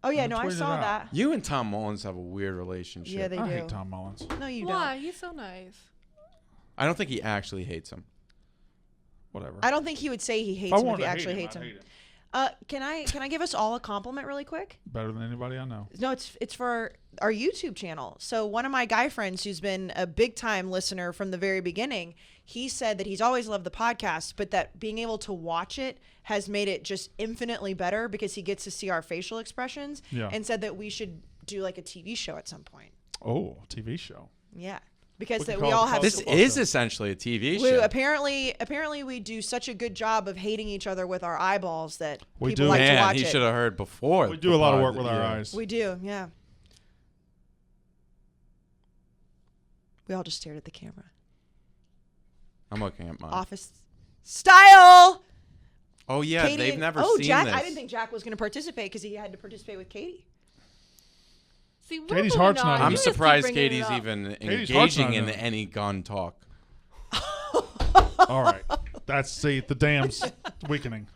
Oh yeah, no, I saw that. You and Tom Mullins have a weird relationship. Yeah, they do. I hate Tom Mullins. No, you Why? don't. He's so nice. I don't think he actually hates him. Whatever. I don't think he would say he hates him if he actually hates him. Can I give us all a compliment really quick? Better than anybody I know. No, it's for our YouTube channel. So one of my guy friends who's been a big time listener from the very beginning, he said that he's always loved the podcast, but that being able to watch it has made it just infinitely better because he gets to see our facial expressions, and said that we should do like a TV show at some point. Oh, TV show. Yeah. Because We that can we call all it have This is essentially a TV show. apparently we do such a good job of hating each other with our eyeballs that We people do. like to Man, watch he it. should have heard before. We do a lot of work with our eyes. We do, yeah. We all just stared at the camera. I'm looking at mine. Office style. Oh yeah, Katie they've and- never seen Jack, this. I didn't think Jack was going to participate because he had to participate with Katie. See, we're Katie's moving heart's on. not You I'm just keep surprised bringing it Katie's up. even Katie's heart's not engaging in in it. any gun talk. All right. The dam's weakening.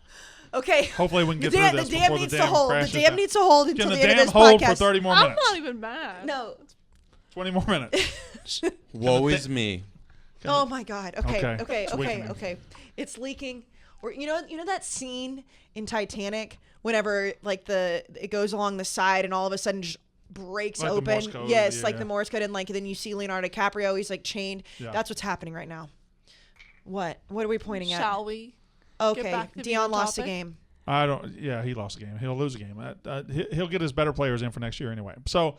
Okay. Hopefully we can The get dam, through this the dam before needs the to dam hold. The crashes dam down. needs to hold Can until the the end of dam this hold podcast. for 30 more I'm minutes? not even mad. No. 20 more minutes. Woe is me. Oh my God. Okay. Okay. It's weakening. Okay. It's leaking. Or you know that scene in Titanic whenever like it goes along the side and all of a sudden just breaks Like the open. Morse code, Yes, yeah, like yeah. the Morse code, and like then you see Leonardo DiCaprio. He's like chained. Yeah. That's what's happening right now. What are we pointing at? Shall we? Okay, back to the Dion main lost a topic? game. I don't. Yeah, he lost a game. He'll lose a game. He'll get his better players in for next year anyway. So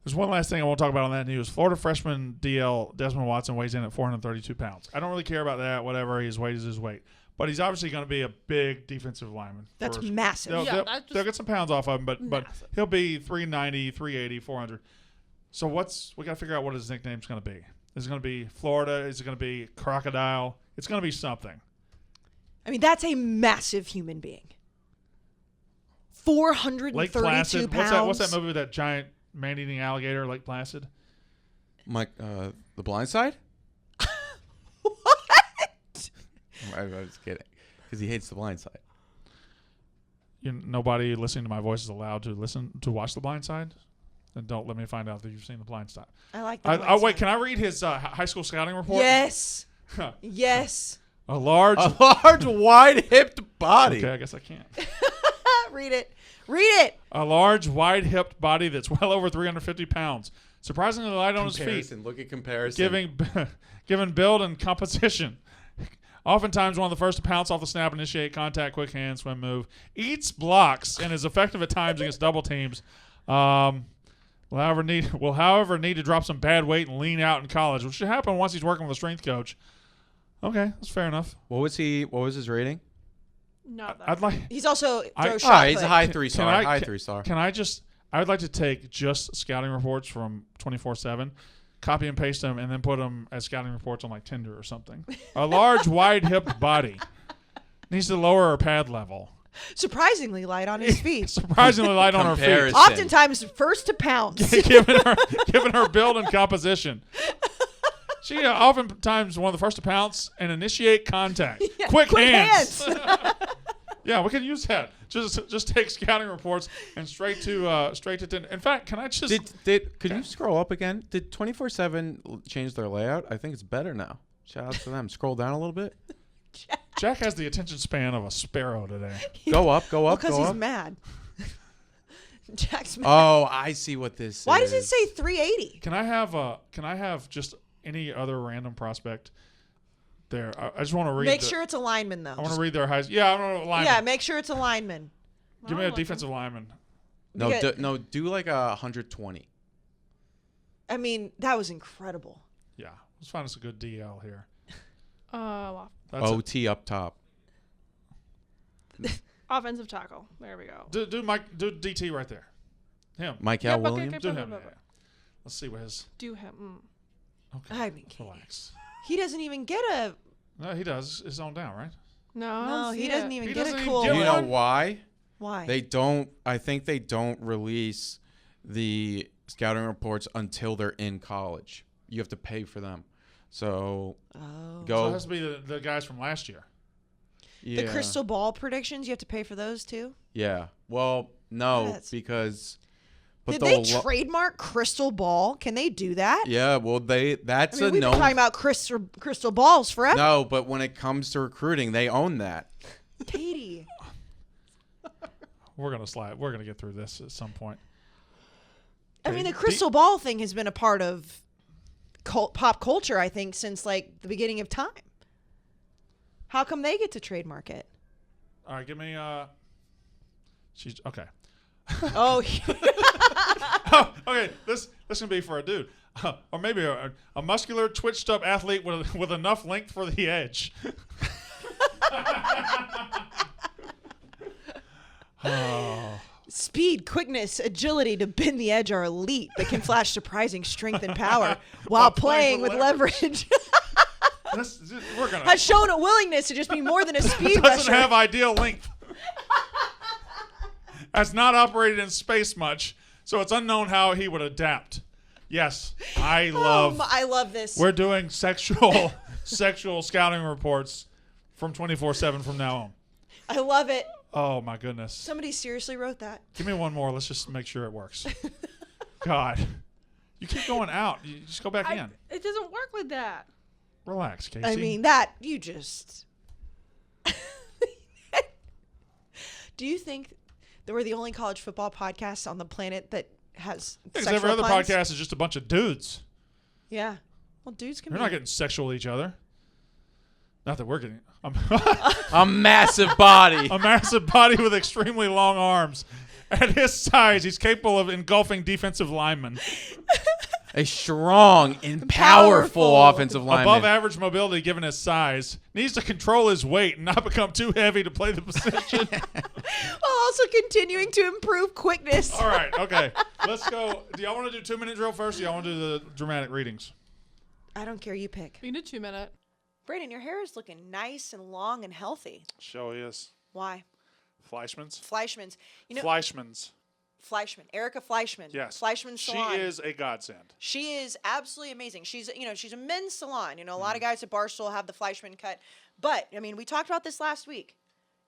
there's one last thing I want to talk about on that news. Florida freshman DL Desmond Watson weighs in at 432 pounds. I don't really care about that. Whatever, his weight is his weight. But he's obviously going to be a big defensive lineman. That's massive. They'll, Yeah, they'll, that's just they'll get some pounds off of him, but massive. he'll be 390, 380, 400. So we got to figure out what his nickname's going to be. Is it going to be Florida? Is it going to be Crocodile? It's going to be something. I mean, that's a massive human being. 432 Lake Placid. pounds. What's that movie with that giant man-eating alligator, Lake Placid? Mike, The Blind Side? What? I'm just kidding. Because he hates The Blind Side. Nobody listening to my voice is allowed to watch The Blind Side. And don't let me find out that you've seen The Blind Side. I like that. Wait, can I read his high school scouting report? Yes. Yes. A large, wide-hipped body. Okay, I guess I can't. Read it. Read it. A large, wide-hipped body that's well over 350 pounds. Surprisingly light on his feet. Comparison. Look at comparison. Giving build and composition. Oftentimes one of the first to pounce off the snap, initiate contact, quick hand, swim move. Eats blocks and is effective at times against double teams. Will however need to drop some bad weight and lean out in college, which should happen once he's working with a strength coach. Okay, that's fair enough. What was his rating? Not that. I'd like. He's also throws All shot right, he's put. a high 3-star. High 3-star. I would like to take just scouting reports from 24/7, copy and paste them, and then put them as scouting reports on like Tinder or something. A large, wide-hipped body needs to lower her pad level. Surprisingly light on his feet. Surprisingly light on her feet. Comparison. Oftentimes first to pounce. given her build and composition. She oftentimes one of the first to pounce and initiate contact. Yeah, Quick hands. Yeah, we could use that. Just take scouting reports and straight to Tinder. In fact, can I just Could you scroll up again? Did 24/7 change their layout? I think it's better now. Shout out to them. Scroll down a little bit. Jack has the attention span of a sparrow today. Go up. Because Go he's up. mad. Jack's mad. Oh, I see what this Why is. does it say 380? Can I have just any other random prospect there? I just want to read. Make sure it's a lineman, though. I want to read their highs. Yeah, I don't know. Lineman. Yeah, make sure it's a lineman. Give me a defensive lineman. No, do like 120. I mean, that was incredible. Yeah, let's find us a good DL here. Well, That's it. OT up top. offensive tackle. There we go. Do DT right there. Him. Michael Yep, okay, Williams. okay. Do him. Yeah. Let's see what his. Do him. Okay. I mean, Relax. he doesn't even get a. No, he does. It's on down, right? No, I No, don't he see doesn't it. even He get doesn't a even cool. get You one. know why? Why? I think they don't release the scouting reports until they're in college. You have to pay for them. So Oh. So it go. has to be the guys from last year. Yeah. The crystal ball predictions, you have to pay for those too? Yeah. Well, no, That's- because. But Did they they'll trademark crystal ball? Can they do that? Yeah. Well, that's I mean, a we've no. been talking about crystal balls forever. No, but when it comes to recruiting, they own that. Katie. We're gonna slide. We're gonna get through this at some point. I mean, the crystal ball thing has been a part of pop culture, I think, since like the beginning of time. How come they get to trademark it? All right, give me. She's okay. Oh, Oh, okay, this can be for a dude, or maybe a muscular, twitched up athlete with enough length for the edge. Oh. speed, quickness, agility to bend the edge are elite, but can flash surprising strength and power while playing with leverage. We're gonna. Has shown a willingness to just be more than a speed Doesn't rusher. have ideal length. Has not operated in space much, so it's unknown how he would adapt. Yes, I love. I love this. We're doing sexual scouting reports from 24/7 from now on. I love it. Oh my goodness. Somebody seriously wrote that. Give me one more. Let's just make sure it works. God, you keep going out. You just go back in. It doesn't work like that. Relax, Casey. I mean, that you just. Do you think that we're the only college football podcast on the planet that has because sexual every other puns? podcast is just a bunch of dudes. Yeah. Well, dudes can They're be. not getting sexual with each other. Not that we're getting A massive body. a massive body with extremely long arms. At his size, he's capable of engulfing defensive linemen. A strong and Powerful. powerful offensive lineman. Above average mobility given his size. Needs to control his weight and not become too heavy to play the position. While also continuing to improve quickness. All right, okay. Let's go. Do y'all want to do 2-minute drill first, or y'all want to do the dramatic readings? I don't care. You pick. We can do 2 minute. Brayden, your hair is looking nice and long and healthy. Show is. Why? Fleischman's. Fleischman's. You know, Fleischman's. Fleischman. Erica Fleischman. Yes. Fleischman's Salon. She is a godsend. She is absolutely amazing. She's a men's salon. You know, a lot of guys at Barstool have the Fleischman cut. But, I mean, we talked about this last week.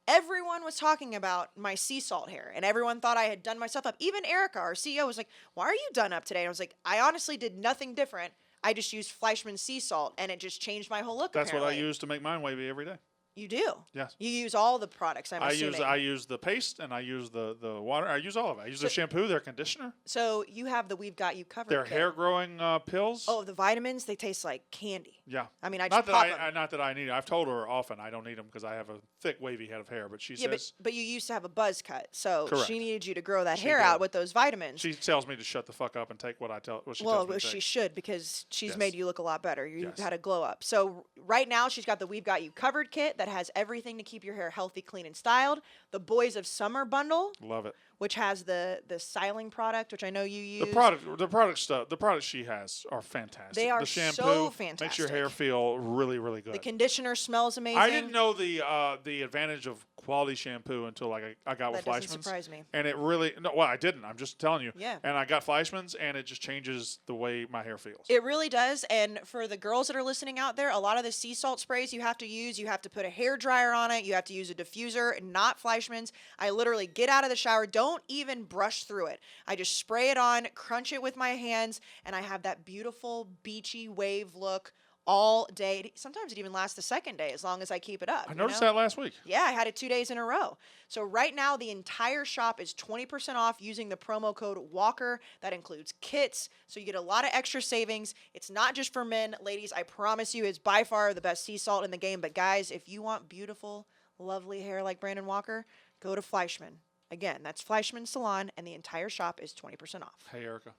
Everyone was talking about my sea salt hair, and everyone thought I had done myself up. Even Erica, our CEO, was like, why are you done up today? And I was like, I honestly did nothing different. I just used Fleischman sea salt, and it just changed my whole look, That's what I apparently. use to make mine wavy every day. You do. Yes. You use all the products, I'm assuming. I use the paste and I use the water. I use all of it. I use their shampoo, their conditioner. So you have the We've Got You Covered Their kit. hair growing pills. Oh, the vitamins, they taste like candy. Yeah. I mean, I just pop them. Not that I need it. I've told her often I don't need them because I have a thick, wavy head of hair. But she says. But you used to have a buzz cut, so Correct. she needed you to grow that hair did. out with those vitamins. She tells me to shut the fuck up and take what she tells me to she take. should, because she's Yes. made you look a lot better. You Yes. had a glow up. So right now she's got the We've Got You Covered kit that has everything to keep your hair healthy, clean, and styled. The Boys of Summer bundle, Love it. which has the styling product, which I know you use. The products she has are fantastic. They are the shampoo so makes your fantastic. hair feel really, really good. The conditioner smells amazing. I didn't know the advantage of quality shampoo until I got with That doesn't Fleischmann's. surprise me. And it really I didn't. I'm just telling you. Yeah. And I got Fleischmann's, and it just changes the way my hair feels. It really does. And for the girls that are listening out there, a lot of the sea salt sprays you have to put a hair dryer on it. You have to use a diffuser, not Fleischmann's. I literally get out of the shower, don't even brush through it. I just spray it on, crunch it with my hands, and I have that beautiful beachy wave look all day. Sometimes it even lasts the second day as long as I keep it up. I noticed that last week. Yeah, I had it 2 days in a row. So right now, the entire shop is 20% off using the promo code WALKER. That includes kits, so you get a lot of extra savings. It's not just for men. Ladies, I promise you, it's by far the best sea salt in the game. But guys, if you want beautiful, lovely hair like Brandon Walker, go to Fleischmann. Again, that's Fleischmann Salon, and the entire shop is 20% off. Hey, Erica.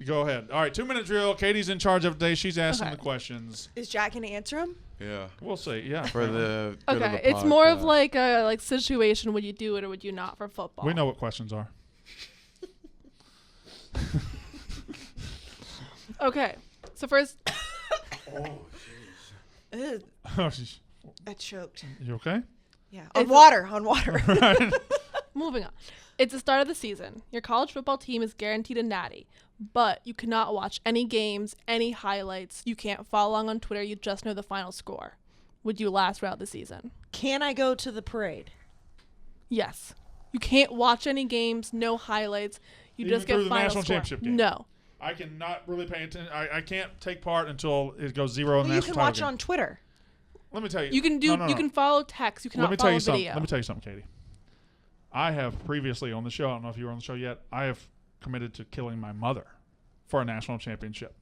Go ahead. All right, 2-minute drill. Katie's in charge of the day. She's asking Okay. the questions. Is Jack going to answer them? Yeah. We'll see. Yeah. For the good of Okay, the it's more of podcast. like a situation: would you do it or would you not for football? We know what questions are. Okay, so first, Ugh, Oh, she's- I choked. you okay? Yeah. It's- On water. moving on. It's the start of the season. Your college football team is guaranteed a natty, but you cannot watch any games, any highlights. You can't follow along on Twitter. You just know the final score. Would you last throughout the season? Can I go to the parade? Yes. You can't watch any games, no highlights. You Even just get through the final national score. championship game? No. I cannot really pay attention. I can't take part until it goes 0 in the Well, you national can title watch game. on Twitter. Let me tell you. You can do. No. You can follow text. You cannot Let me tell follow you something. video. Let me tell you something, Katie. I have previously on the show, I don't know if you were on the show yet, I have committed to killing my mother for a national championship.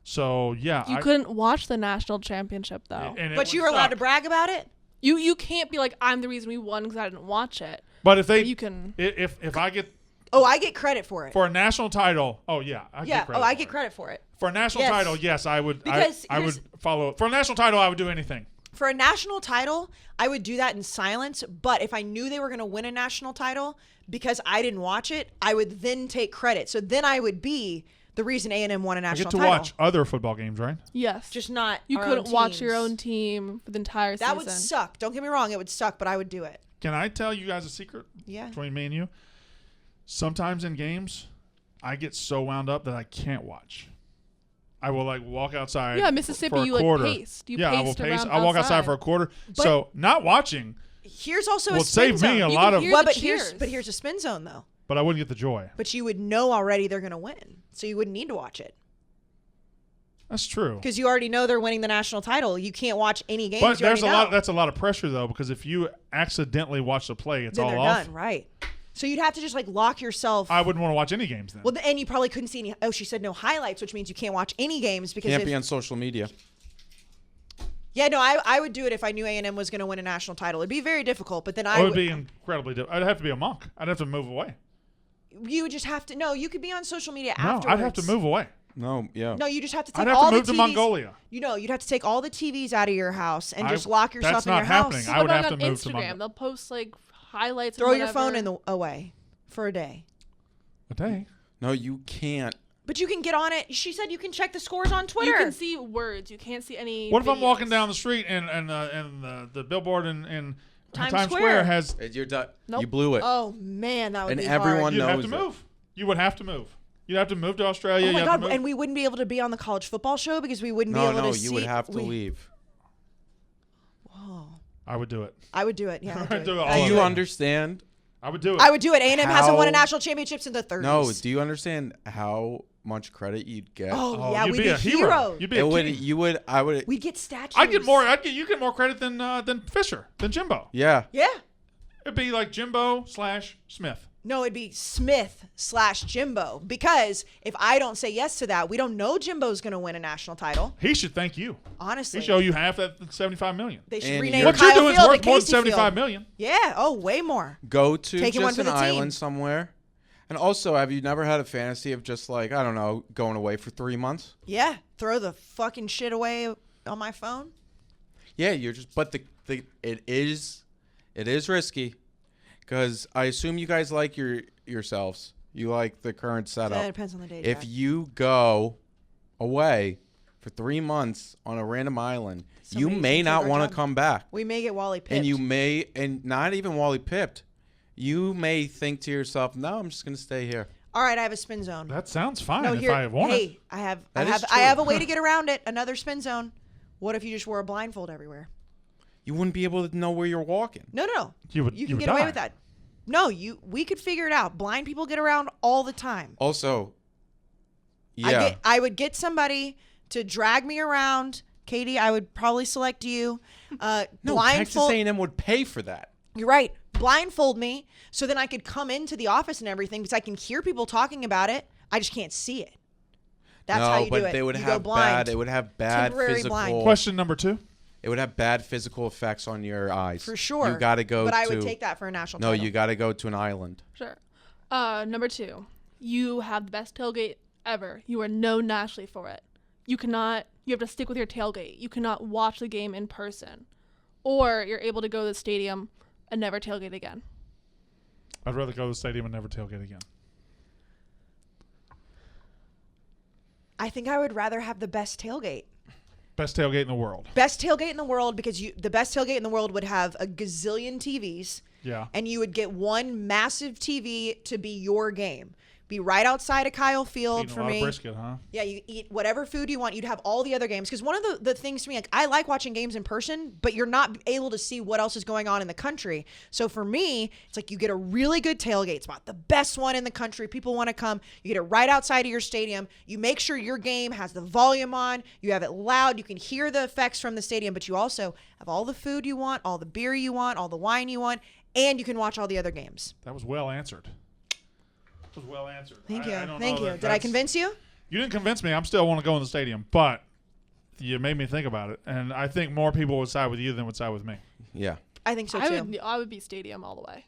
So, yeah. You couldn't watch the national championship though. and it But you would were allowed suck. to brag about it? You can't be like, I'm the reason we won because I didn't watch it. But if they, You can. if I get Oh, I get credit for it. for a national title, I get credit. I for get it. credit for it. For a national Yes. title, yes, I would. Because I would follow it. For a national title, I would do anything. For a national title, I would do that in silence. But if I knew they were going to win a national title because I didn't watch it, I would then take credit. So then I would be the reason A&M won a I national get to title. watch other football games, right? Yes. Just not You our couldn't own watch your teams. own team for the entire That season. would suck. Don't get me wrong. It would suck, but I would do it. Can I tell you guys a secret Yeah. between me and you? Sometimes in games, I get so wound up that I can't watch. I will walk outside. Yeah, Mississippi, for a you quarter. paced. You yeah, I will paced pace. around I'll walk outside outside. for a quarter. But- So not watching Here's also will a spin save me zone. a You lot can of, hear Well, the but cheers. here's a spin zone though. but I wouldn't get the joy. But you would know already they're going to win, so you wouldn't need to watch it That's true. because you already know they're winning the national title. You can't watch any games. But you there's a already lot. know. That's a lot of pressure though, because if you accidentally watch the play, it's Then all they're off. done, right? So you'd have to just lock yourself. I wouldn't want to watch any games then. Well, and you probably couldn't see any. Oh, she said no highlights, which means you can't watch any games because Can't if, be on social media. yeah, no, I would do it if I knew A&M was going to win a national title. It'd be very difficult, but then it would be incredibly. I'd have to be a monk. I'd have to move away. you would just have to. No, you could be on social media No, afterwards. I'd have to move away. No, yeah. No, you just have to take I'd have all to move the to TVs, Mongolia. You know, you'd have to take all the TVs out of your house and I- just lock yourself that's in not your happening. house. I would Put it have on to move to Instagram. Mongolia. They'll post like highlights. Throw and your phone whatever. away for a day. A day. No, you can't. But you can get on it. She said you can check the scores on Twitter. You can see words. You can't see any. What if I'm walking videos. down the street and the billboard in Times Times Square Square has? You're done. Nope. You blew it. Oh man, that would And be everyone hard. You'd have knows to it. move. You would have to move. You'd have to move to Australia. Oh my you have god, to move. and we wouldn't be able to be on the college football show because we wouldn't be No, able no, to see. you would have to leave. Whoa. I would do it. I would do it. Yeah, I'd do it all Do of you it. understand? I would do it. I would do it. A&M hasn't won a How- national championship since the 30s. No. Do you understand how much credit you'd get. Oh, yeah, you'd we'd be be a hero. heroes. You'd be a king. I would. We'd get statues. You get more credit than Fisher, than Jimbo. Yeah. Yeah. It'd be like Jimbo/Smith. No, it'd be Smith/Jimbo. Because if I don't say yes to that, we don't know Jimbo's going to win a national title. He should thank you. Honestly. He show you half that $75 million. They should And rename What Kyle you're doing is Field worth to more than Casey $75 Field. million. Yeah. Oh, way more. Go to Taking one just for an the team. island somewhere. And also, have you never had a fantasy of just like, I don't know, going away for 3 months? Yeah. Throw the fucking shit away on my phone. Yeah, you're just. But it is risky, because I assume you guys like yourselves. You like the current setup. That depends on the day. If Jack. you go away for 3 months on a random island, you Somebody's may gonna not take our want job. to come back. We may get Wally pipped. And not even Wally pipped. You may think to yourself, no, I'm just going to stay here. All right, I have a spin zone. That sounds fine No, if here. I want it. Hey, I That is have a true. way to get around it. Another spin zone. What if you just wore a blindfold everywhere? You wouldn't be able to know where you're walking. No. You would can would get away die. with that. No, we could figure it out. Blind people get around all the time. Also, yeah. I would get somebody to drag me around. Katie, I would probably select you. No, Texas Blindfold. A&M would pay for that. You're right. Blindfold me so then I could come into the office and everything because I can hear people talking about it. I just can't see it. That's how you do it. They would You have go blind. It would have bad Temporary physical. blind. Question number 2. It would have bad physical effects on your eyes. For sure. You got to go. But I would take that for a national No, title. you got to go to an island. Sure. Number 2, you have the best tailgate ever. You are known nationally for it. You have to stick with your tailgate. You cannot watch the game in person. Or you're able to go to the stadium and never tailgate again. I'd rather go to the stadium and never tailgate again. I think I would rather have the best tailgate. Best tailgate in the world. Best tailgate in the world because the best tailgate in the world would have a gazillion TVs. Yeah. And you would get one massive TV to be your game. Be right outside of Kyle Field Eating for a lot me. of brisket, huh? Yeah, you eat whatever food you want. You'd have all the other games. Because one of the things to me, like I like watching games in person, but you're not able to see what else is going on in the country. So for me, it's like you get a really good tailgate spot, the best one in the country. People want to come. You get it right outside of your stadium. You make sure your game has the volume on. You have it loud. You can hear the effects from the stadium, but you also have all the food you want, all the beer you want, all the wine you want, and you can watch all the other games. That was well answered. Was well answered. Thank you. I don't Thank know you. that Did I convince you? You didn't convince me. I'm still want to go in the stadium, but you made me think about it, and I think more people would side with you than would side with me. Yeah. I think so too. I would be stadium all the way.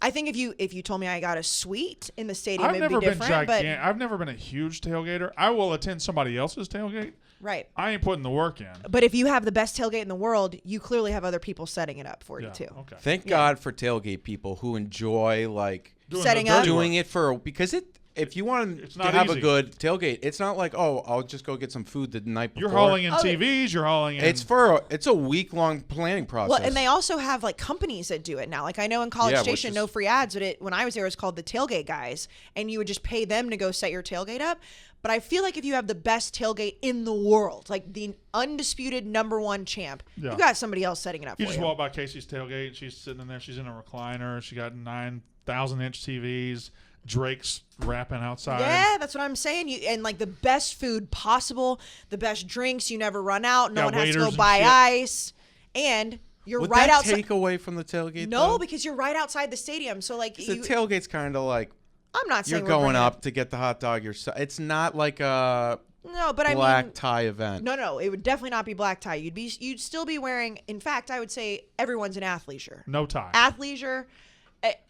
I think if you told me I got a suite in the stadium, I've it'd never be been different. But gigantic. I've never been a huge tailgater. I will attend somebody else's tailgate. right. I ain't putting the work in. But if you have the best tailgate in the world, you clearly have other people setting it up for you too. Okay. Thank God for tailgate people who enjoy like Setting the up. dirty doing work. it for because if you want It's to not have easy. a good tailgate, it's not like, oh, I'll just go get some food the night before. You're hauling in Oh, TVs. You're hauling in. It's a week-long planning process. Well, and they also have like companies that do it now. Like I know in College Yeah, which Station, is- no free ads, but when I was there, it was called the Tailgate Guys, and you would just pay them to go set your tailgate up. But I feel like if you have the best tailgate in the world, like the undisputed #1 champ, Yeah. you got somebody else setting it up You for just you. walk by Casey's tailgate, and she's sitting in there. She's in a recliner. She got 9,000-inch TVs. Drake's rapping outside. Yeah, that's what I'm saying. And like the best food possible, the best drinks. You never run out. No Got one has to waiters go and buy shit. ice, and you're Would right that outside. take away from the tailgate? No, though? because you're right outside the stadium. So like the you, tailgate's kind of like I'm not saying you're we're going bringing up to get the hot dog yourself. It's not like a No, but I black mean, tie event. no, it would definitely not be black tie. You'd still be wearing. In fact, I would say everyone's in athleisure. No tie. Athleisure.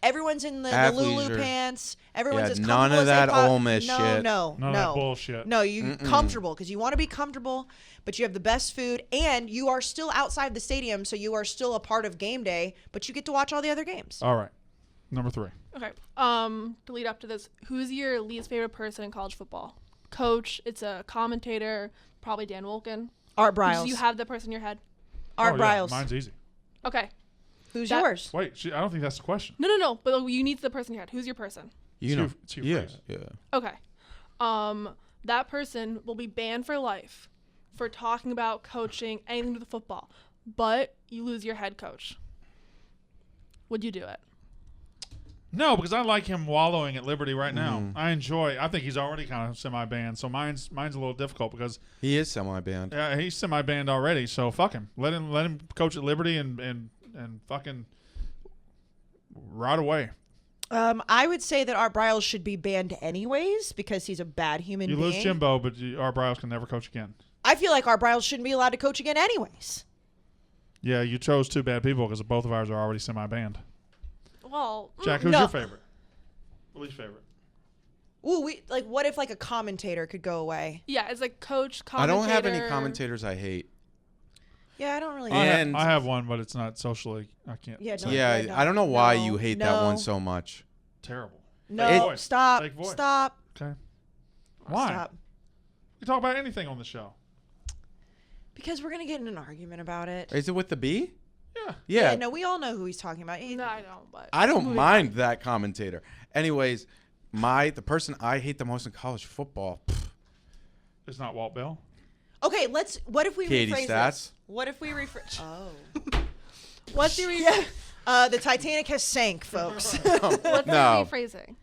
Everyone's in the Lulu Athleisure. pants. Everyone's Yeah, as none comfortable of as they that po- Ole Miss no, shit. No, None of that bullshit. No, you comfortable because you want to be comfortable, but you have the best food and you are still outside the stadium, so you are still a part of game day, but you get to watch all the other games. All right. Number 3. Okay. To lead up to this, who's your least favorite person in college football? Coach, it's a commentator, probably Dan Wolken. Art Do Briles. you have the person in your head? Art Briles. Mine's easy. Okay. Who's that- yours? Wait, I don't think that's the question. No. But you need the person in your head. Who's your person? You know, It's your yeah, phrase. yeah. Okay. That person will be banned for life for talking about coaching anything to the football, but you lose your head coach. Would you do it? No, because I like him wallowing at Liberty right now. I think he's already kind of semi-banned, so mine's a little difficult because He is semi-banned. yeah, he's semi-banned already. So fuck him. Let him coach at Liberty and fucking right away. I would say that Art Briles should be banned anyways because he's a bad human You being. lose Jimbo, but Art Briles can never coach again. I feel like Art Briles shouldn't be allowed to coach again anyways. Yeah, you chose two bad people because both of ours are already semi-banned. Well, Jack, who's No. your favorite? Least favorite? Ooh, what if like a commentator could go away? yeah, it's like coach, I commentator. don't have any commentators I hate. Yeah, I don't really. And- I have one, but it's not socially. I can't. Yeah, say no. it. Yeah, no, I don't know why no, you hate no. that one so much. Terrible. No, Fake voice. stop, Fake voice. stop, Okay. Why? stop. We talk about anything on the show. Because we're gonna get in an argument about it. Is it with the B? Yeah. Yeah. No, we all know who he's talking about. No, I don't. But I don't moving mind that commentator. Anyways, the person I hate the most in college football. It's not Walt Bell. Okay, what if we Katie rephrase Stats. this? What if we rephrase? Oh. on. What's the The Titanic has sank, folks. what's No. the rephrasing?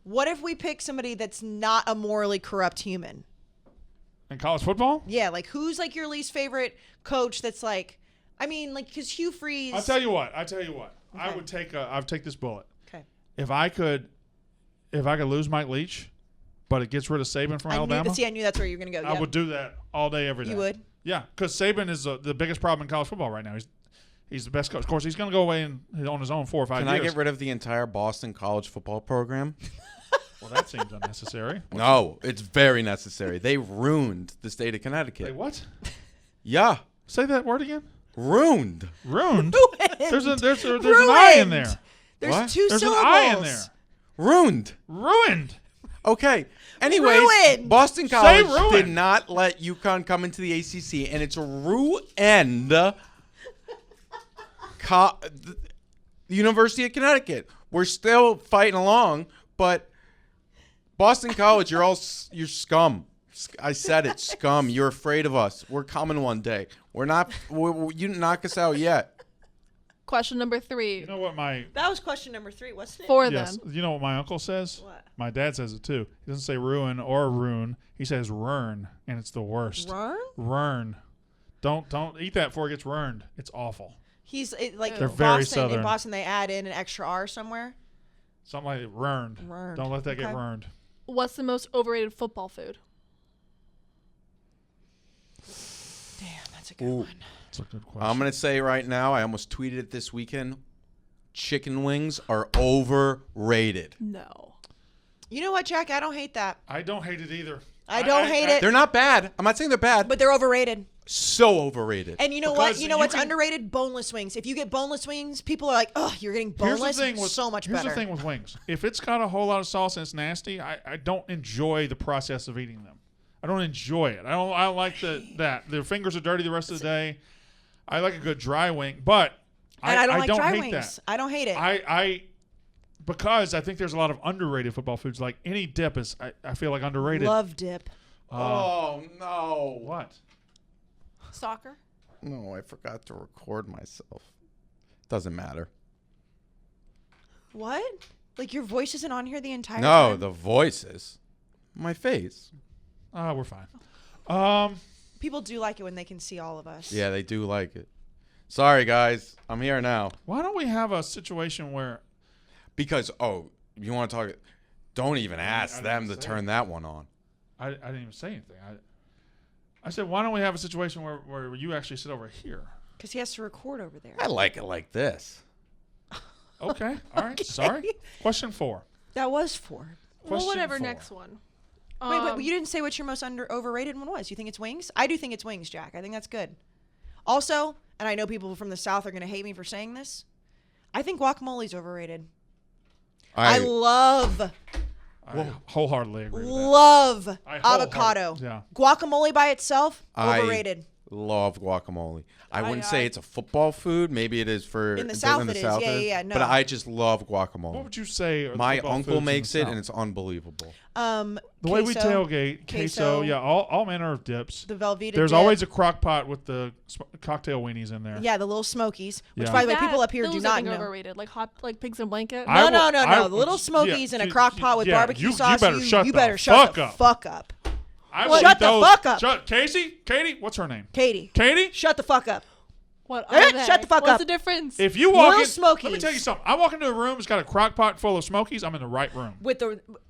What if we pick somebody that's not a morally corrupt human? In college football? Yeah, like who's like your least favorite coach that's like, I mean, like, because Hugh Freeze. I'll tell you what. I Okay. would take this bullet. Okay. If I could lose Mike Leach, but it gets rid of Saban from Alabama, I knew that's where you're going to go. I Yep. would do that all day, every day. You would? Yeah, because Saban is the biggest problem in college football right now. He's the best coach. Of course, he's going to go away on his own 4 or 5 Can years. I get rid of the entire Boston college football program? Well, that seems unnecessary. No, it's very necessary. They ruined the state of Connecticut. Wait, what? Yeah, Say that word again. ruined. Ruined. There's an I in Ruined. there. There's What? two There's syllables. an I in there. Ruined. Ruined. Okay. Anyways, Ruined. Boston College ruined. did not let UConn come into the ACC, and it's ruined the University of Connecticut. We're still fighting along, but Boston College, you're scum. I said it, scum. You're afraid of us. We're coming one day. We're not. You didn't knock us out yet. Question number 3 You know what my That was question number 3. What's it? for yes? them. You know what my uncle says? What? My dad says it too. He doesn't say ruin or ruin. He says rern, and it's the worst. Rern? Rern. Don't eat that before it gets rurned. It's awful. Like They're Boston, very Southern. in Boston, they add in an extra R somewhere. Something like rurned. Rurned. Don't let that get Okay. rurned. What's the most overrated football food? Damn, that's a good Ooh. one. That's a good question. I'm gonna say right now. I almost tweeted it this weekend. Chicken wings are overrated. No. You know what, Jack? I don't hate that. I don't hate it either. I don't hate it. They're not bad. I'm not saying they're bad, But they're overrated. so overrated. And you know Because what? You know you what's can- underrated? Boneless wings. If you get boneless wings, people are like, "Oh, you're getting Here's boneless." the thing with so much here's better. the thing with wings. If it's got a whole lot of sauce and it's nasty, I don't enjoy the process of eating them. I don't enjoy it. I don't like that. Their fingers are dirty the rest of the day. I like a good dry wing, but And I don't like dry hate wings. that. I don't hate it. Because I think there's a lot of underrated football foods. Like any dip is, I feel like underrated. Love dip. Oh no! What? Soccer? No, I forgot to record myself. Doesn't matter. What? Like your voice isn't on here the entire No, time? the voices. My face. We're fine. People do like it when they can see all of us. Yeah, they do like it. Sorry, guys. I'm here now. Why don't we have a situation where Because, you want to talk? Don't even ask didn't them to say turn that one on. I didn't even say anything. I said, why don't we have a situation where you actually sit over here? Because he has to record over there. I like it like this. Okay. All right. Sorry. Question 4. That was 4. Well, Question whatever. 4. Next one. Wait, you didn't say what your most overrated one was. You think it's wings? I do think it's wings, Jack. I think that's good. Also, and I know people from the South are going to hate me for saying this, I think guacamole's overrated. I love I wholeheartedly agree with that. Love I avocado. wholeheartedly- yeah. Guacamole by itself, overrated. Love guacamole. I wouldn't I- say it's a football food. Maybe it is for In the South it is. Yeah, no. But I just love What guacamole. would you say? Are the My football uncle foods in makes the it, South? and it's unbelievable. The way we tailgate, queso, yeah, all manner of dips. The Velveeta There's dip. always a crock pot with the cocktail weenies in there. Yeah, the little Smokies, which Yeah. by the way, That- people up here do those not I think know. are overrated, like pigs in blanket. I No, will- no. I- The little Smokies in a crock pot with yeah, barbecue you sauce. better shut you the better shut fuck the up. fuck up. I What? will Shut eat the those- fuck up. Katie, what's her name? Katie, Katie? shut the fuck up. What? Eh, Are they? shut the fuck What's up. the difference? If you Little walk in, Smokies. let me tell you something. I walk into a room, it's got a crock pot full of Smokies, I'm in the right room.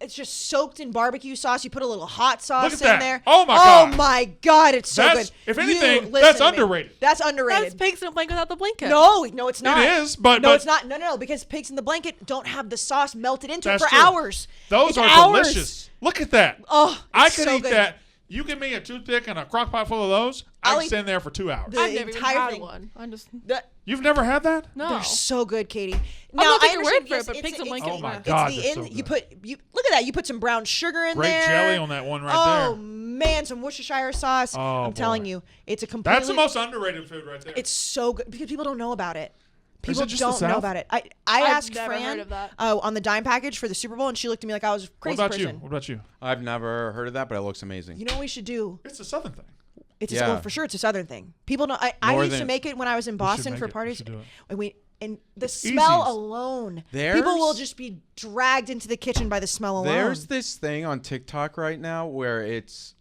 It's just soaked in barbecue sauce. You put a little hot sauce Look at in that. there. Oh my God. Oh my God, it's so That's- good. if You anything, listen that's to me. underrated. That's That's underrated. pigs in a blanket without the blanket. No, it's not. It is, but no, it's not. No, because pigs in the blanket don't have the sauce melted into it That's for true. hours. those It's are hours. delicious. Look at that. Oh, I it's could so eat good. that. You give me a toothpick and a crock pot full of those, I'll I'd eat stand there for 2 hours. the I've never even entire had thing. one. I'm just You've never had that? no. They're so good, Katie. I'm Now, not I taking your word understand, for it, yes, but it's- pigs in it's- blanket. Oh my it's God, It's that's the so you good. put look at that. You put some brown sugar in Grape there. jelly on that one right Oh there. man, some Worcestershire sauce. Oh, I'm telling boy. you, it's a completely. That's the most underrated food right there. It's so good because people don't know about it. People it just the don't know South? about it. I I've asked never Fran heard of that. on the dime package for the Super Bowl, and she looked at me like I was a What crazy about person. you? What about you? I've never heard of that, but it looks amazing. You know what we should do? It's a Southern thing. It's Yeah. well, for sure. It's a Southern thing. People know. I used to Northern- make it when I was in Boston make for it. We parties, should do it. and the smell Easies. alone, There's- people will just be dragged into the kitchen by the smell alone. There's this thing on TikTok right now where it's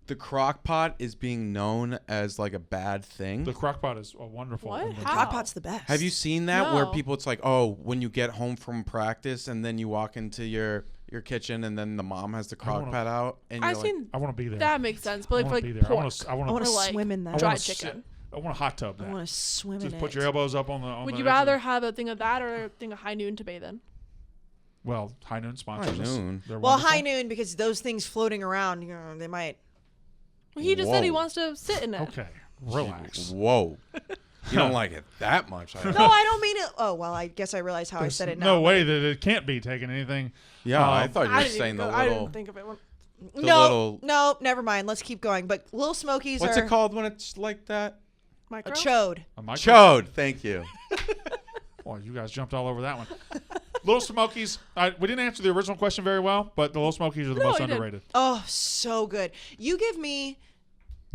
the crock pot is being known as like a bad thing. The crock pot is a wonderful. What? invention. How? Crock pot's the best. Have you seen that where No. people it's like, oh, when you get home from practice and then you walk into your kitchen and then the mom has the crock wanna- pot out and I've you're like, seen I want to be there. that makes sense, but I like want for to be like there. pork. I I want want to Or, like, swim in that. to dried chicken. I want a hot tub I that. want to swim Just in put it. your elbows up on the. Would the you edge of- rather have a thing of that or a thing of high noon to bathe in? Well, High Noon sponsors High us. Noon. They're Well, wonderful. high noon because those things floating around, they might. Well, he just said he Whoa. wants to sit in it. Okay, relax. whoa, you don't like it that much. I No, I don't mean it. Oh well, I guess I realize how I There's said it now. no way that it can't be taking anything. Yeah, I thought you I were didn't, saying even the go, I little. didn't think of it. the No, little- no, never mind. Let's keep going. But Little Smokies What's are it called when it's like that? a Micro? chode. A micro- Chode. Thank you. Well, you guys jumped all over that one. Little Smokies. We didn't answer the original question very well, but the Little Smokies are the No, most you did. underrated. Oh, so good. You give me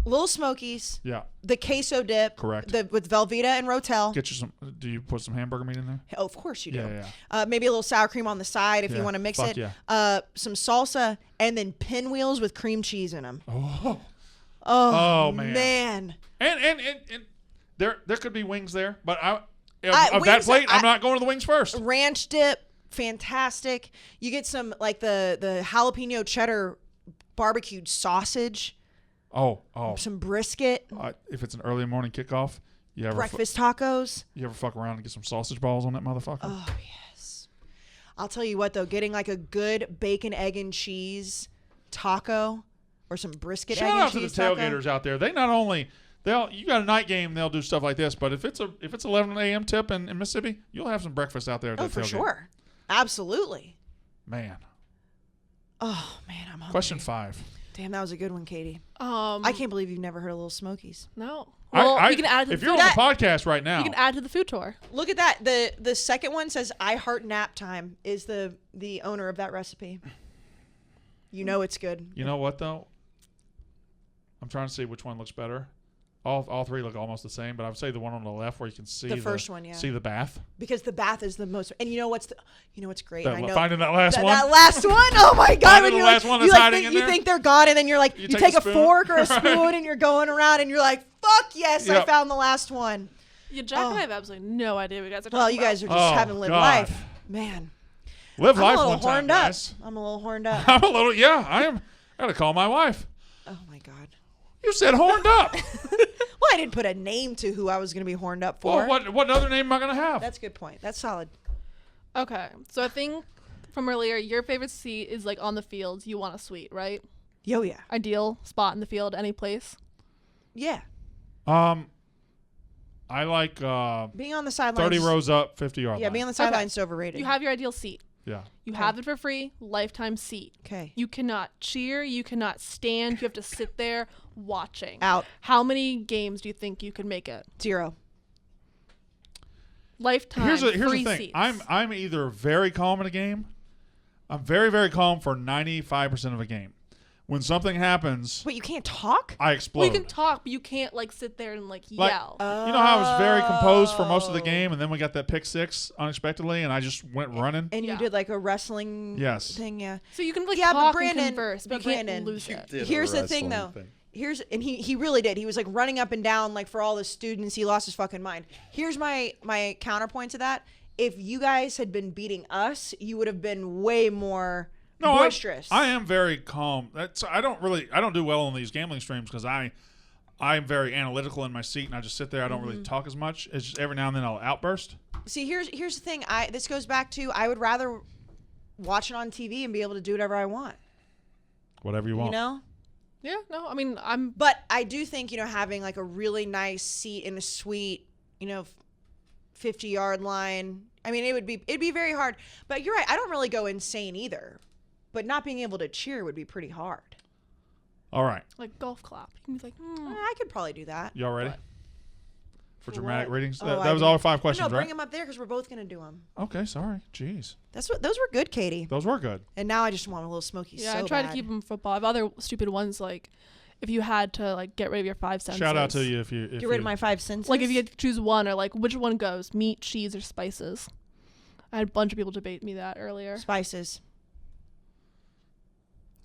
Little Smokies, Yeah, the queso dip, Correct. with Velveeta and Rotel. get you some. Do you put some hamburger meat in there? Oh, of course you do. Yeah. Maybe a little sour cream on the side if you Yeah, want to mix fuck it. yeah. Some salsa and then pinwheels with cream cheese in them. Oh, Oh, man. and there could be wings there, but of Wings, that plate, I'm not going to the wings first. Ranch dip, fantastic. You get some like the jalapeno cheddar barbecued sausage, Oh. some brisket, If it's an early morning kickoff, you ever breakfast tacos. you ever fuck around and get some sausage balls on that motherfucker? Oh yes. I'll tell you what though, getting like a good bacon, egg, and cheese taco or some brisket egg Shout and out to the cheese taco. tailgaters out there. They not only you got a night game, they'll do stuff like this. But if it's 11 a.m. tip in Mississippi, you'll have some breakfast out there. At Oh, that for tailgate. sure. Absolutely. Man. Oh man, I'm hungry. Question 5. Damn, that was a good one, Katie. I I can't believe you've never heard of Little Smokies. No. Well, we can add it to if the you're food. on the podcast right now, We can add to the food tour. Look at that. The second one says I heart nap time is the owner of that recipe. You know it's good. you know what though? I'm trying to see which one looks better. All three look almost the same, but I would say the one on the left where you can see The first one, yeah. see the bath. Because the bath is the most. And you know what's great. And I know Finding that last one. that last one. Oh my god! Finding When the you're last like, one you that's like hiding think, in you there? think they're gone, and then you're like, you take take a a spoon. fork or a Right. spoon, and you're going around, and you're like, fuck yes, I Yep. found the last one. Yeah, Jack Oh. and I have absolutely no idea what you guys are talking Well, you guys are just Oh, having lived God. life, man. Live I'm life a little one time, horned up. guys. I'm a little horned up. I'm a little. Yeah, I am. I gotta call my wife. Oh my god. You said horned up. Well, I didn't put a name to who I was going to be horned up for. Well, what other name am I gonna have? That's a good point. That's solid. Okay, so I think from earlier, your favorite seat is like on the field. You want a suite, right? Yo, yeah. Ideal spot in the field, any place. Yeah. I like Being on the sidelines. 30 rows up, 50 yard Yeah, line. being on the sidelines is overrated. You have your ideal seat. Yeah. You have it for free, lifetime seat. Okay. You cannot cheer. You cannot stand. You have to sit there watching. Out. How many games do you think you could make it? 0. Lifetime Here's the free thing. seats. I'm either very calm in a game. I'm very, very calm for 95% of a game. When something happens, Wait, you can't talk? I explode. Well, you can talk, but you can't sit there and yell. You know how I was very composed for most of the game, and then we got that pick 6 unexpectedly, and I just went running. And you Yeah. did like a wrestling Yes. thing, yeah. So you can Yeah, but talk Brandon- and converse, but but you can't Brandon, lose it. Here's the thing, though. And he really did. He was like running up and down like for all the students. He lost his fucking mind. Here's my counterpoint to that. If you guys had been beating us, you would have been way more boisterous. I am very calm. I don't do well on these gambling streams because I'm very analytical in my seat and I just sit there. I don't really talk as much. It's just every now and then I'll outburst. See, here's the thing. This goes back to I would rather watch it on TV and be able to do whatever I want. Whatever you want. You know? Yeah, no, I mean, But I do think, having like a really nice seat in a suite, 50-yard line. I mean, it'd be very hard. But you're right. I don't really go insane either. But not being able to cheer would be pretty hard. All right. like golf clap. You can be like, I could probably do that. Y'all ready? What? For dramatic What? readings? Oh, That was all 5 questions, No, bring right? them up there because we're both going to do them. Okay, sorry. Jeez. Those were good, Katie. Those were good. And now I just want a little smoky yeah, so I try bad. to keep them football. I have other stupid ones like if you had to get rid of your 5 senses. Shout out to you if you... Get rid of my 5 senses. Like if you had to choose one, or which one goes, meat, cheese, or spices. I had a bunch of people debate me that earlier. Spices.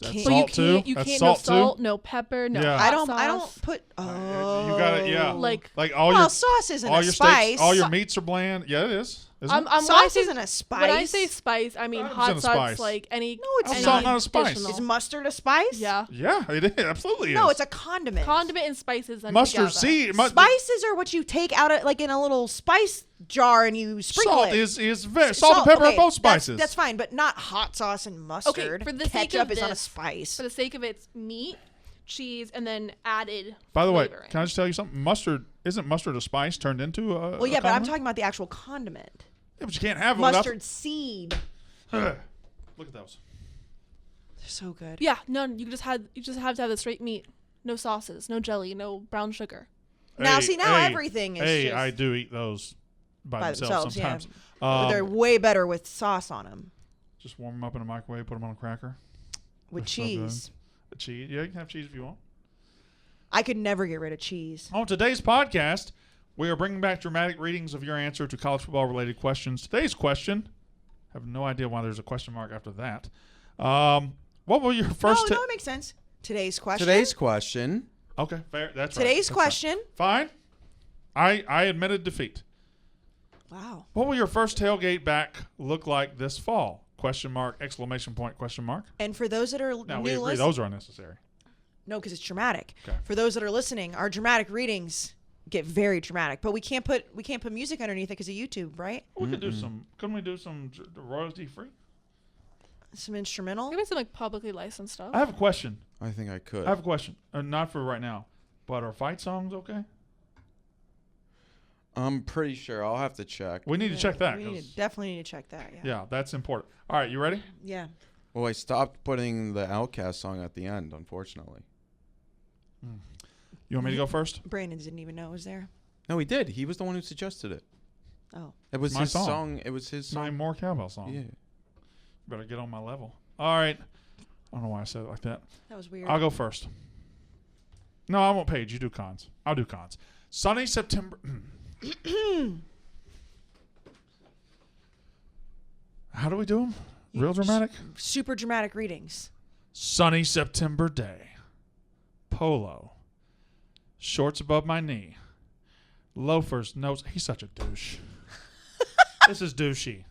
That's Can't- But you salt too? can't. You That's can't. salt No salt. too? No pepper. No. Yeah. Hot I don't sauce. put. You got it, yeah. Like all well, your... sauce isn't all a your spice. steaks, all your meats are bland. Yeah, it is. Isn't it? when I sauce say- isn't a spice. When I say spice, I mean 100% hot a sauce. spice. Like any. No, it's any not. Not a spice. additional. Is mustard a spice? Yeah. Yeah, it is. Absolutely No, is. it's a condiment. Condiment and spices. And Mustard together. seed. Spices are what you take out of in a little spice jar and you sprinkle Salt it. is very... Salt and pepper okay, are both spices. That's fine, but not hot sauce and mustard. for the sake Ketchup of is not a this- spice. For the sake of it's meat, cheese, and then added. By the way, flavoring. can I just tell you something? Isn't mustard a spice turned into a... Well, yeah, but I'm condiment? talking about the actual condiment. Yeah, but you can't have it without... Mustard seed. Look at those. They're so good. Yeah, none. You just have to have the straight meat. No sauces, no jelly, no brown sugar. Now, see, now everything is Hey, just I do eat those by by themselves yeah. sometimes. But they're way better with sauce on them. Just warm them up in a microwave, put them on a cracker. With They're so cheese. good. Cheese. Yeah, you can have cheese if you want. I could never get rid of cheese. On today's podcast, we are bringing back dramatic readings of your answer to college football related questions. Today's question, I have no idea why there's a question mark after that. What were your first... No, it makes sense. Today's question. Today's question. Okay, fair. That's Today's right. question. Fine. I admitted defeat. Wow. What will your first tailgate back look like this fall? Question mark, exclamation point, question mark. And for those that are Now, new we agree listen- those are unnecessary. no, because it's dramatic. Okay. For those that are listening, our dramatic readings get very dramatic, but we can't put music underneath it because of YouTube, right? We could do some... Couldn't we do some royalty free? Some instrumental. Maybe some publicly licensed stuff. I have a question. I think I could. I have a question. Not for right now, but are fight songs okay? I'm pretty sure. I'll have to check. We need to check that. We 'cause- definitely need to check that. Yeah. yeah, that's important. All right, you ready? Yeah. Well, I stopped putting the Outcast song at the end, unfortunately. You want me to go first? Brandon didn't even know it was there. No, he did. He was the one who suggested it. Oh. It was My his song. song. It was his My song. more cowbell song. Yeah. Better get on my level. All right. I don't know why I said it like that. That was weird. I'll go first. No, I won't Paige. You do cons. I'll do cons. Sunny September. How do we do them? Real dramatic? Super dramatic readings. Sunny September day. Polo. Shorts above my knee. Loafers, no... He's such a douche. This is douchey.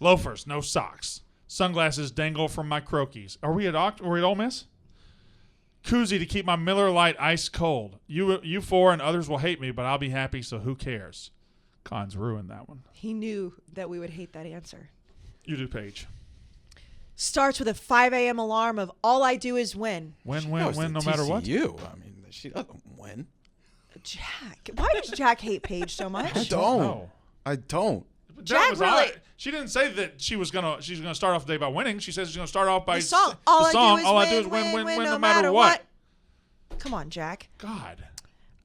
Loafers, no socks. Sunglasses dangle from my croquis. Are we at Ole Miss? Koozie to keep my Miller Lite ice cold. You four and others will hate me, but I'll be happy, so who cares? Cons ruined that one. He knew that we would hate that answer. You do, Paige. Starts with a 5 a.m. alarm of all I do is win. Win, She win, goes win, to no matter what. TCU. I mean, she doesn't win. Jack. Why does Jack hate Paige so much? I don't. know. I don't. That Jack was really- She didn't say that she's gonna start off the day by winning. She says she's gonna start off by The song. All I do is win no matter what. Come on, Jack. God.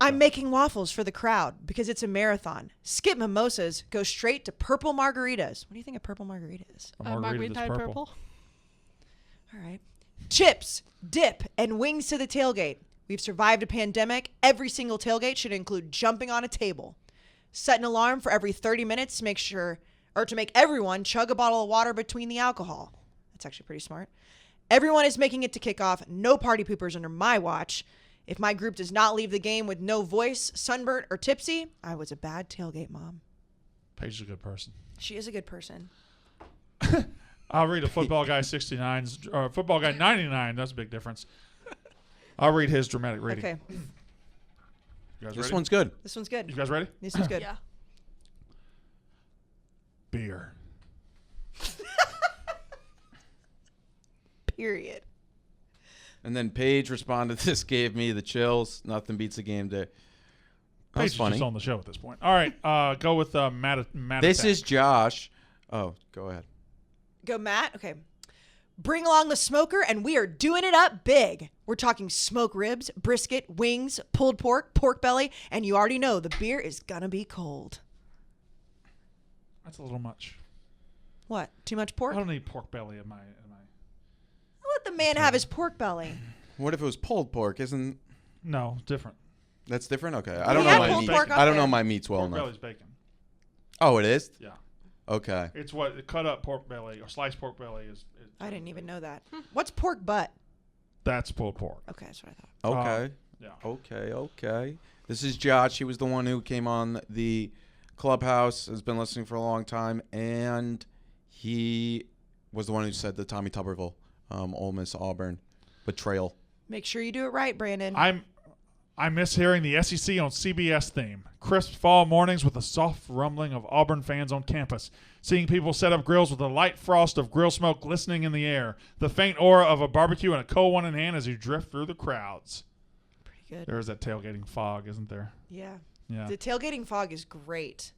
I'm making waffles for the crowd because it's a marathon. Skip mimosas, go straight to purple margaritas. What do you think a purple margarita is? A margarita that's Margarita purple. All right. Chips, dip, and wings to the tailgate. We've survived a pandemic. Every single tailgate should include jumping on a table. Set an alarm for every 30 minutes to make everyone chug a bottle of water between the alcohol. That's actually pretty smart. Everyone is making it to kickoff. No party poopers under my watch. If my group does not leave the game with no voice, sunburnt, or tipsy, I was a bad tailgate mom. Paige is a good person. She is a good person. I'll read a football guy 69's or football guy 99. That's a big difference. I'll read his dramatic rating. Okay. You guys This ready? one's good. This one's good. You guys ready? This one's good. Yeah. Beer. Period. And then Paige responded, "This gave me the chills. Nothing beats a game day." That was Paige is funny. just on the show at this point. All right, go with Matt. This is Josh. Oh, go ahead. Go, Matt. Okay. Bring along the smoker, and we are doing it up big. We're talking smoked ribs, brisket, wings, pulled pork, pork belly, and you already know the beer is gonna be cold. That's a little much. What? Too much pork? I don't need pork belly in my. Let the man have his pork belly. What if it was pulled pork? Isn't No, different. that's different? Okay, We I don't have know my pulled meat. pork up I don't there. know my meats well Pork enough. belly's bacon. Oh, it is. Yeah, Okay. it's what cut up pork belly or sliced pork belly is. I didn't even know that. What's pork butt? That's pulled pork. Okay, that's what I thought. Okay. Yeah. Okay. This is Josh. He was the one who came on the Clubhouse, has been listening for a long time, and he was the one who said the Tommy Tuberville, Ole Miss Auburn betrayal. Make sure you do it right, Brandon. I miss hearing the SEC on CBS theme. Crisp fall mornings with a soft rumbling of Auburn fans on campus. Seeing people set up grills with a light frost of grill smoke glistening in the air. The faint aura of a barbecue and a cold one in hand as you drift through the crowds. Pretty good. There's that tailgating fog, isn't there? Yeah. Yeah. The tailgating fog is great.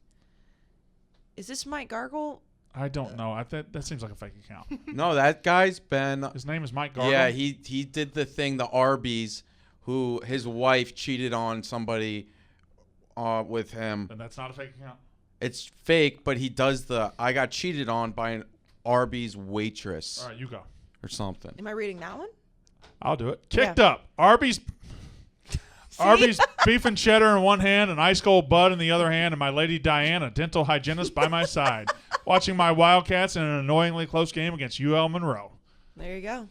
Is this Mike Gargle? I don't know. That seems like a fake account. No, that guy's been. His name is Mike Gargle. Yeah, he did the thing. The Arby's, who his wife cheated on somebody with him. And that's not a fake account. It's fake, but he does the I got cheated on by an Arby's waitress All right, you go. or something. Am I reading that one? I'll do it. Kicked up. Arby's beef and cheddar in one hand, an ice cold Bud in the other hand, and my lady Diane, a dental hygienist, by my side, watching my Wildcats in an annoyingly close game against UL Monroe. There you go.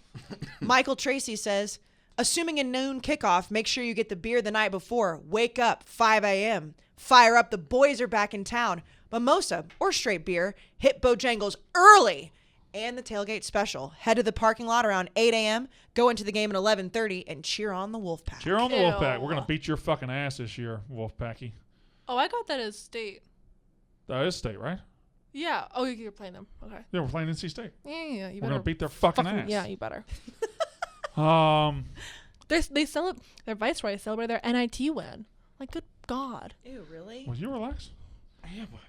Michael Tracy says, assuming a noon kickoff, make sure you get the beer the night before. Wake up, 5 a.m. Fire up, the boys are back in town. Mimosa or straight beer. Hit Bojangles early. And the tailgate special. Head to the parking lot around 8 a.m. Go into the game at 11:30 and cheer on the Wolfpack. Cheer on the Ew. Wolfpack. We're going to beat your fucking ass this year, Wolfpacky. Oh, I got that as state. That is state, right? Yeah. Oh, you're playing them. Okay. Yeah, we're playing NC State. Yeah. You We're better going to beat their fucking ass. Yeah, you better. They celebrate their viceroy celebrated their NIT win. Like, good God. Ew, really? Will you relax?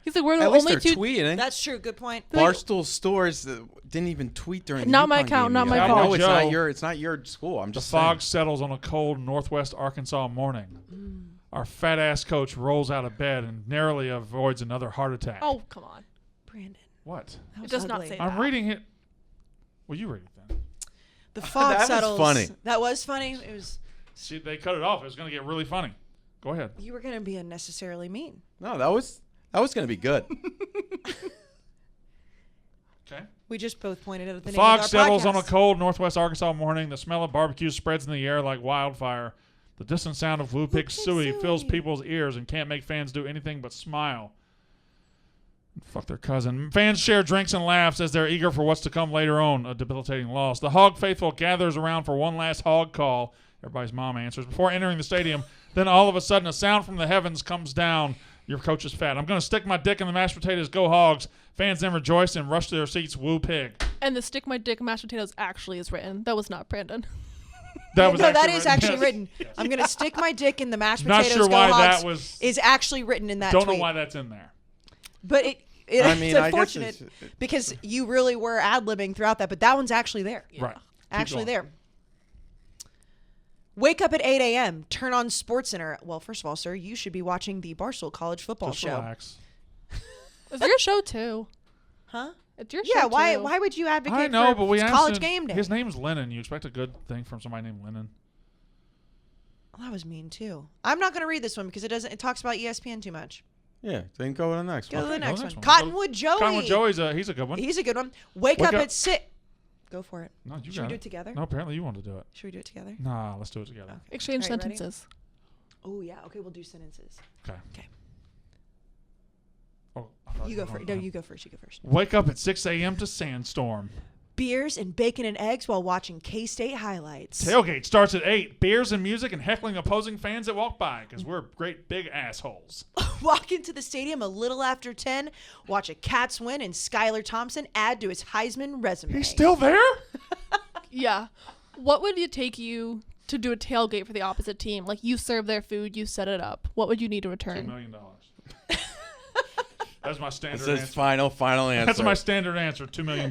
He's like, we're the At least only they're two. tweeting. That's true. Good point. Barstool Stores didn't even tweet during the Not my UConn account, game not yet. my I fault. know it's Joe. not your. It's not your school. I'm The just fog saying. settles on a cold northwest Arkansas morning. Our fat-ass coach rolls out of bed and narrowly avoids another heart attack. Oh, come on. Brandon. What? That was It does not ugly. say I'm that. reading it. Well, you read it then. The fog That was settles. funny. That was funny. It was. See, they cut it off. It was going to get really funny. Go ahead. You were gonna be unnecessarily mean. No, that was going to be good. Okay. We just both pointed out the The name fog of our settles podcast. on a cold northwest Arkansas morning. The smell of barbecue spreads in the air like wildfire. The distant sound of Blue Pig Suey fills people's ears and can't make fans do anything but smile. Fuck their cousin. Fans share drinks and laughs as they're eager for what's to come later on, a debilitating loss. The Hog faithful gathers around for one last hog call. Everybody's mom answers. Before entering the stadium, then all of a sudden a sound from the heavens comes down. Your coach is fat. I'm going to stick my dick in the mashed potatoes. Go Hogs. Fans then rejoice and rush to their seats. Woo Pig. And the stick my dick mashed potatoes actually is written. That was not Brandon. That was no, actually that is actually Yes. written. Yes. I'm gonna stick my dick in the mashed Not potatoes. sure Go why Hogs that was. is actually written in that Don't tweet. know why that's in there. But I mean, it's I guess unfortunate because you really were ad-libbing throughout that, but that one's actually there. Yeah. Right. Actually going. there. Wake up at 8 a.m. Turn on SportsCenter. Well, first of all, sir, you should be watching the Barstool College Football Just Show. relax. It's your show too. Huh? It's your Yeah, show why too. why would you advocate I know, for but we it's asked college him- game day? His name's Lennon. You expect a good thing from somebody named Lennon? Well, that was mean too. I'm not going to read this one because it talks about ESPN too much. Yeah, then go to the next Go to one. the Okay, next go to the one. next one. Cottonwood Joey. Cottonwood Joey's he's a good one. He's a good one. Wake up at 6. Go for it. No, you Should we got do it. it together? No, apparently you want to do it. Should we do it together? Nah, let's do it together. Okay. Exchange All right, ready? sentences. Oh yeah. Okay, we'll do sentences. Okay. Okay. Oh, I thought You go were first. going No, you go first. You go first. Wake up at 6 a.m. to sandstorm. Beers and bacon and eggs while watching K-State highlights. Tailgate starts at 8. Beers and music and heckling opposing fans that walk by because we're great big assholes. Walk into the stadium a little after 10. Watch a Cats win and Skylar Thompson add to his Heisman resume. He's still there? Yeah. What would it take you to do a tailgate for the opposite team? Like you serve their food, you set it up. What would you need to $2 return? million. That's my standard That's his answer. final answer. That's my standard answer. $2 million.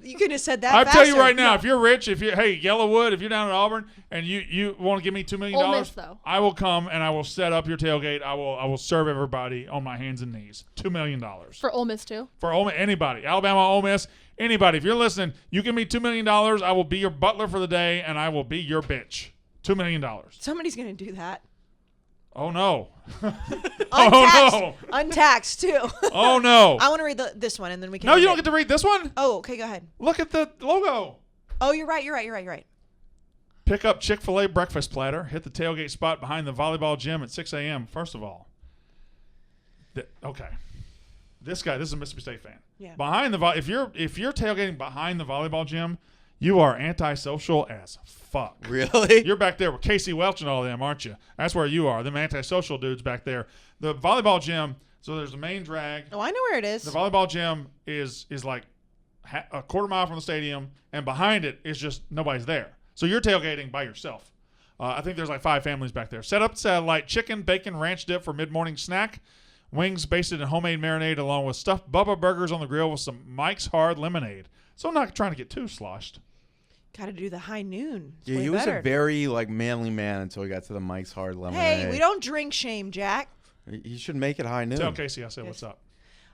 You could have said that. I'll tell you faster. right now, if you're rich, hey Yellowwood, if you're down at Auburn and you want to give me $2 million, Ole Miss, though. I will come and I will set up your tailgate. I will serve everybody on my hands and knees. $2 million For Ole Miss too? for Ole Miss, anybody, Alabama, Ole Miss, anybody. If you're listening, you give me $2 million. I will be your butler for the day and I will be your bitch. $2 million. Somebody's gonna do that. Oh no. Untaxed. Oh no. Untaxed too. Oh no. I want to read this one and then we can. No, you end don't it. get to read this one. Oh, okay. Go ahead. Look at the logo. Oh, you're right. Pick up Chick-fil-A breakfast platter. Hit the tailgate spot behind the volleyball gym at 6 a.m. First of all, okay, this is a Mississippi State fan. Yeah. Behind the if you're tailgating behind the volleyball gym, you are antisocial as fuck. Really? You're back there with Casey Welch and all them, aren't you? That's where you are. Them antisocial dudes back there. The volleyball gym. So there's the main drag. Oh, I know where it is. The volleyball gym is like a quarter mile from the stadium, and behind it is just nobody's there. So you're tailgating by yourself. I think there's like 5 families back there. Set up satellite chicken, bacon, ranch dip for mid-morning snack. Wings basted in homemade marinade along with stuffed Bubba burgers on the grill with some Mike's Hard lemonade. So I'm not trying to get too sloshed. Got to do the high noon. It's Yeah, way he was better. a very manly man until he got to the Mike's Hard Lemonade. Hey, we don't drink shame, Jack. He should make it high noon. Tell Casey I said what's up.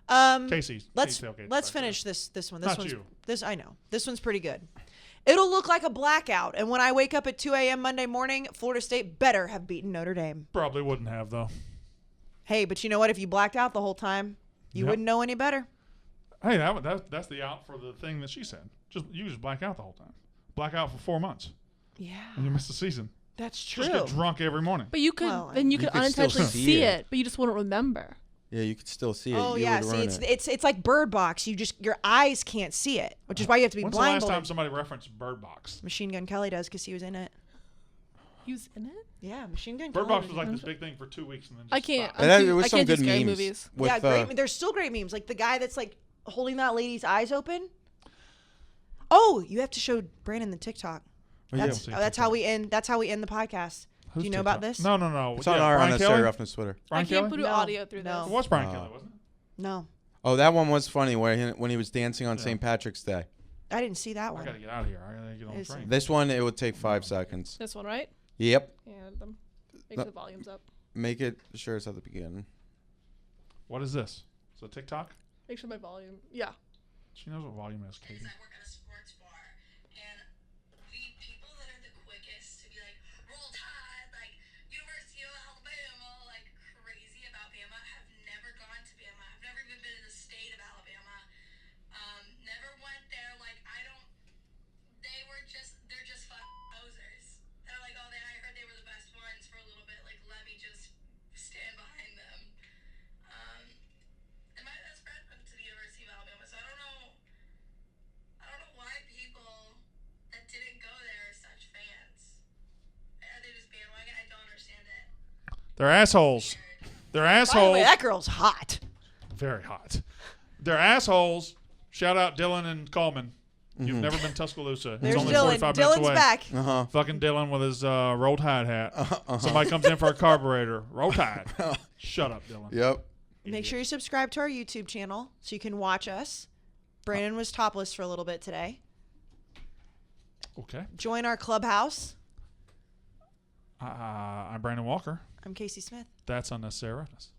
Let's Casey. Casey tailgate's let's back there. finish this one. Not you. I know. This one's pretty good. It'll look like a blackout, and when I wake up at 2 a.m. Monday morning, Florida State better have beaten Notre Dame. Probably wouldn't have though. Hey, but you know what? If you blacked out the whole time, you Yep. wouldn't know any better. Hey, that's the out for the thing that she said. You just black out the whole time. Black out for 4 months, Yeah, and you miss the season. that's true. Just get drunk every morning. But you could Well, then you you could could still unintentionally see see it. it, but you just wouldn't remember. Yeah, you could still see it. Oh You yeah, would see, ruin it's it. it's like Bird Box. Your eyes can't see it, which is why you have to be When's the last blindfolded. time somebody referenced Bird Box? Machine Gun Kelly does because he was in it. He was in it? Yeah, Machine Gun Bird Kelly. Box was like this big thing for 2 weeks and then just I can't. stopped. And that- too- there was I some can't do good scary memes. movies. With, Yeah, great. There's still great memes, like the guy that's like holding that lady's eyes open. Oh, you have to show Brandon the TikTok. Oh, yeah. That's how we end. That's how we end the podcast. Who's Do you know about TikTok? this? No. It's on our Brian Unnecessary Kelly? Roughness Twitter. I Brian can't Kelly? put No, audio through no. this. It was Brian Kelly, wasn't it? No, Oh, that one was funny when he was dancing on St. Patrick's Day. I didn't see that I one. gotta get out of here. I gotta get on the Is train. This one, it would take 5 seconds. This one, right? Yep. And make No. the volumes up. Make it sure it's at the beginning. What is this? Is it TikTok? Make sure my volume. Yeah. She knows what volume is, Katie. I work at a sports bar, and the people that are the quickest to be like, roll tide, like University of Alabama, like crazy about Bama, have never gone to Bama. I've never even been in the state of Alabama. Never went there. Like they're just posers. They're like, oh, I heard they were the best ones for a little bit. Like, let me just stand behind them. And my best friend went to the University of Alabama, so I don't know why people that didn't go there are such fans. Are they just bandwagon? I don't understand it. They're assholes. They're By the assholes. way, that girl's hot. Very hot. They're assholes. Shout out Dylan and Coleman. You've never been Tuscaloosa. There's it's only Dylan. 45 minutes Dylan's away. back. Uh-huh. Fucking Dylan with his Roll Tide hat. Somebody comes in for a carburetor. Roll Tide. Shut up, Dylan. Yep. Make sure you subscribe to our YouTube channel so you can watch us. Brandon was topless for a little bit today. Okay. Join our clubhouse. I'm Brandon Walker. I'm Casey Smith. That's Unnecessary Roughness.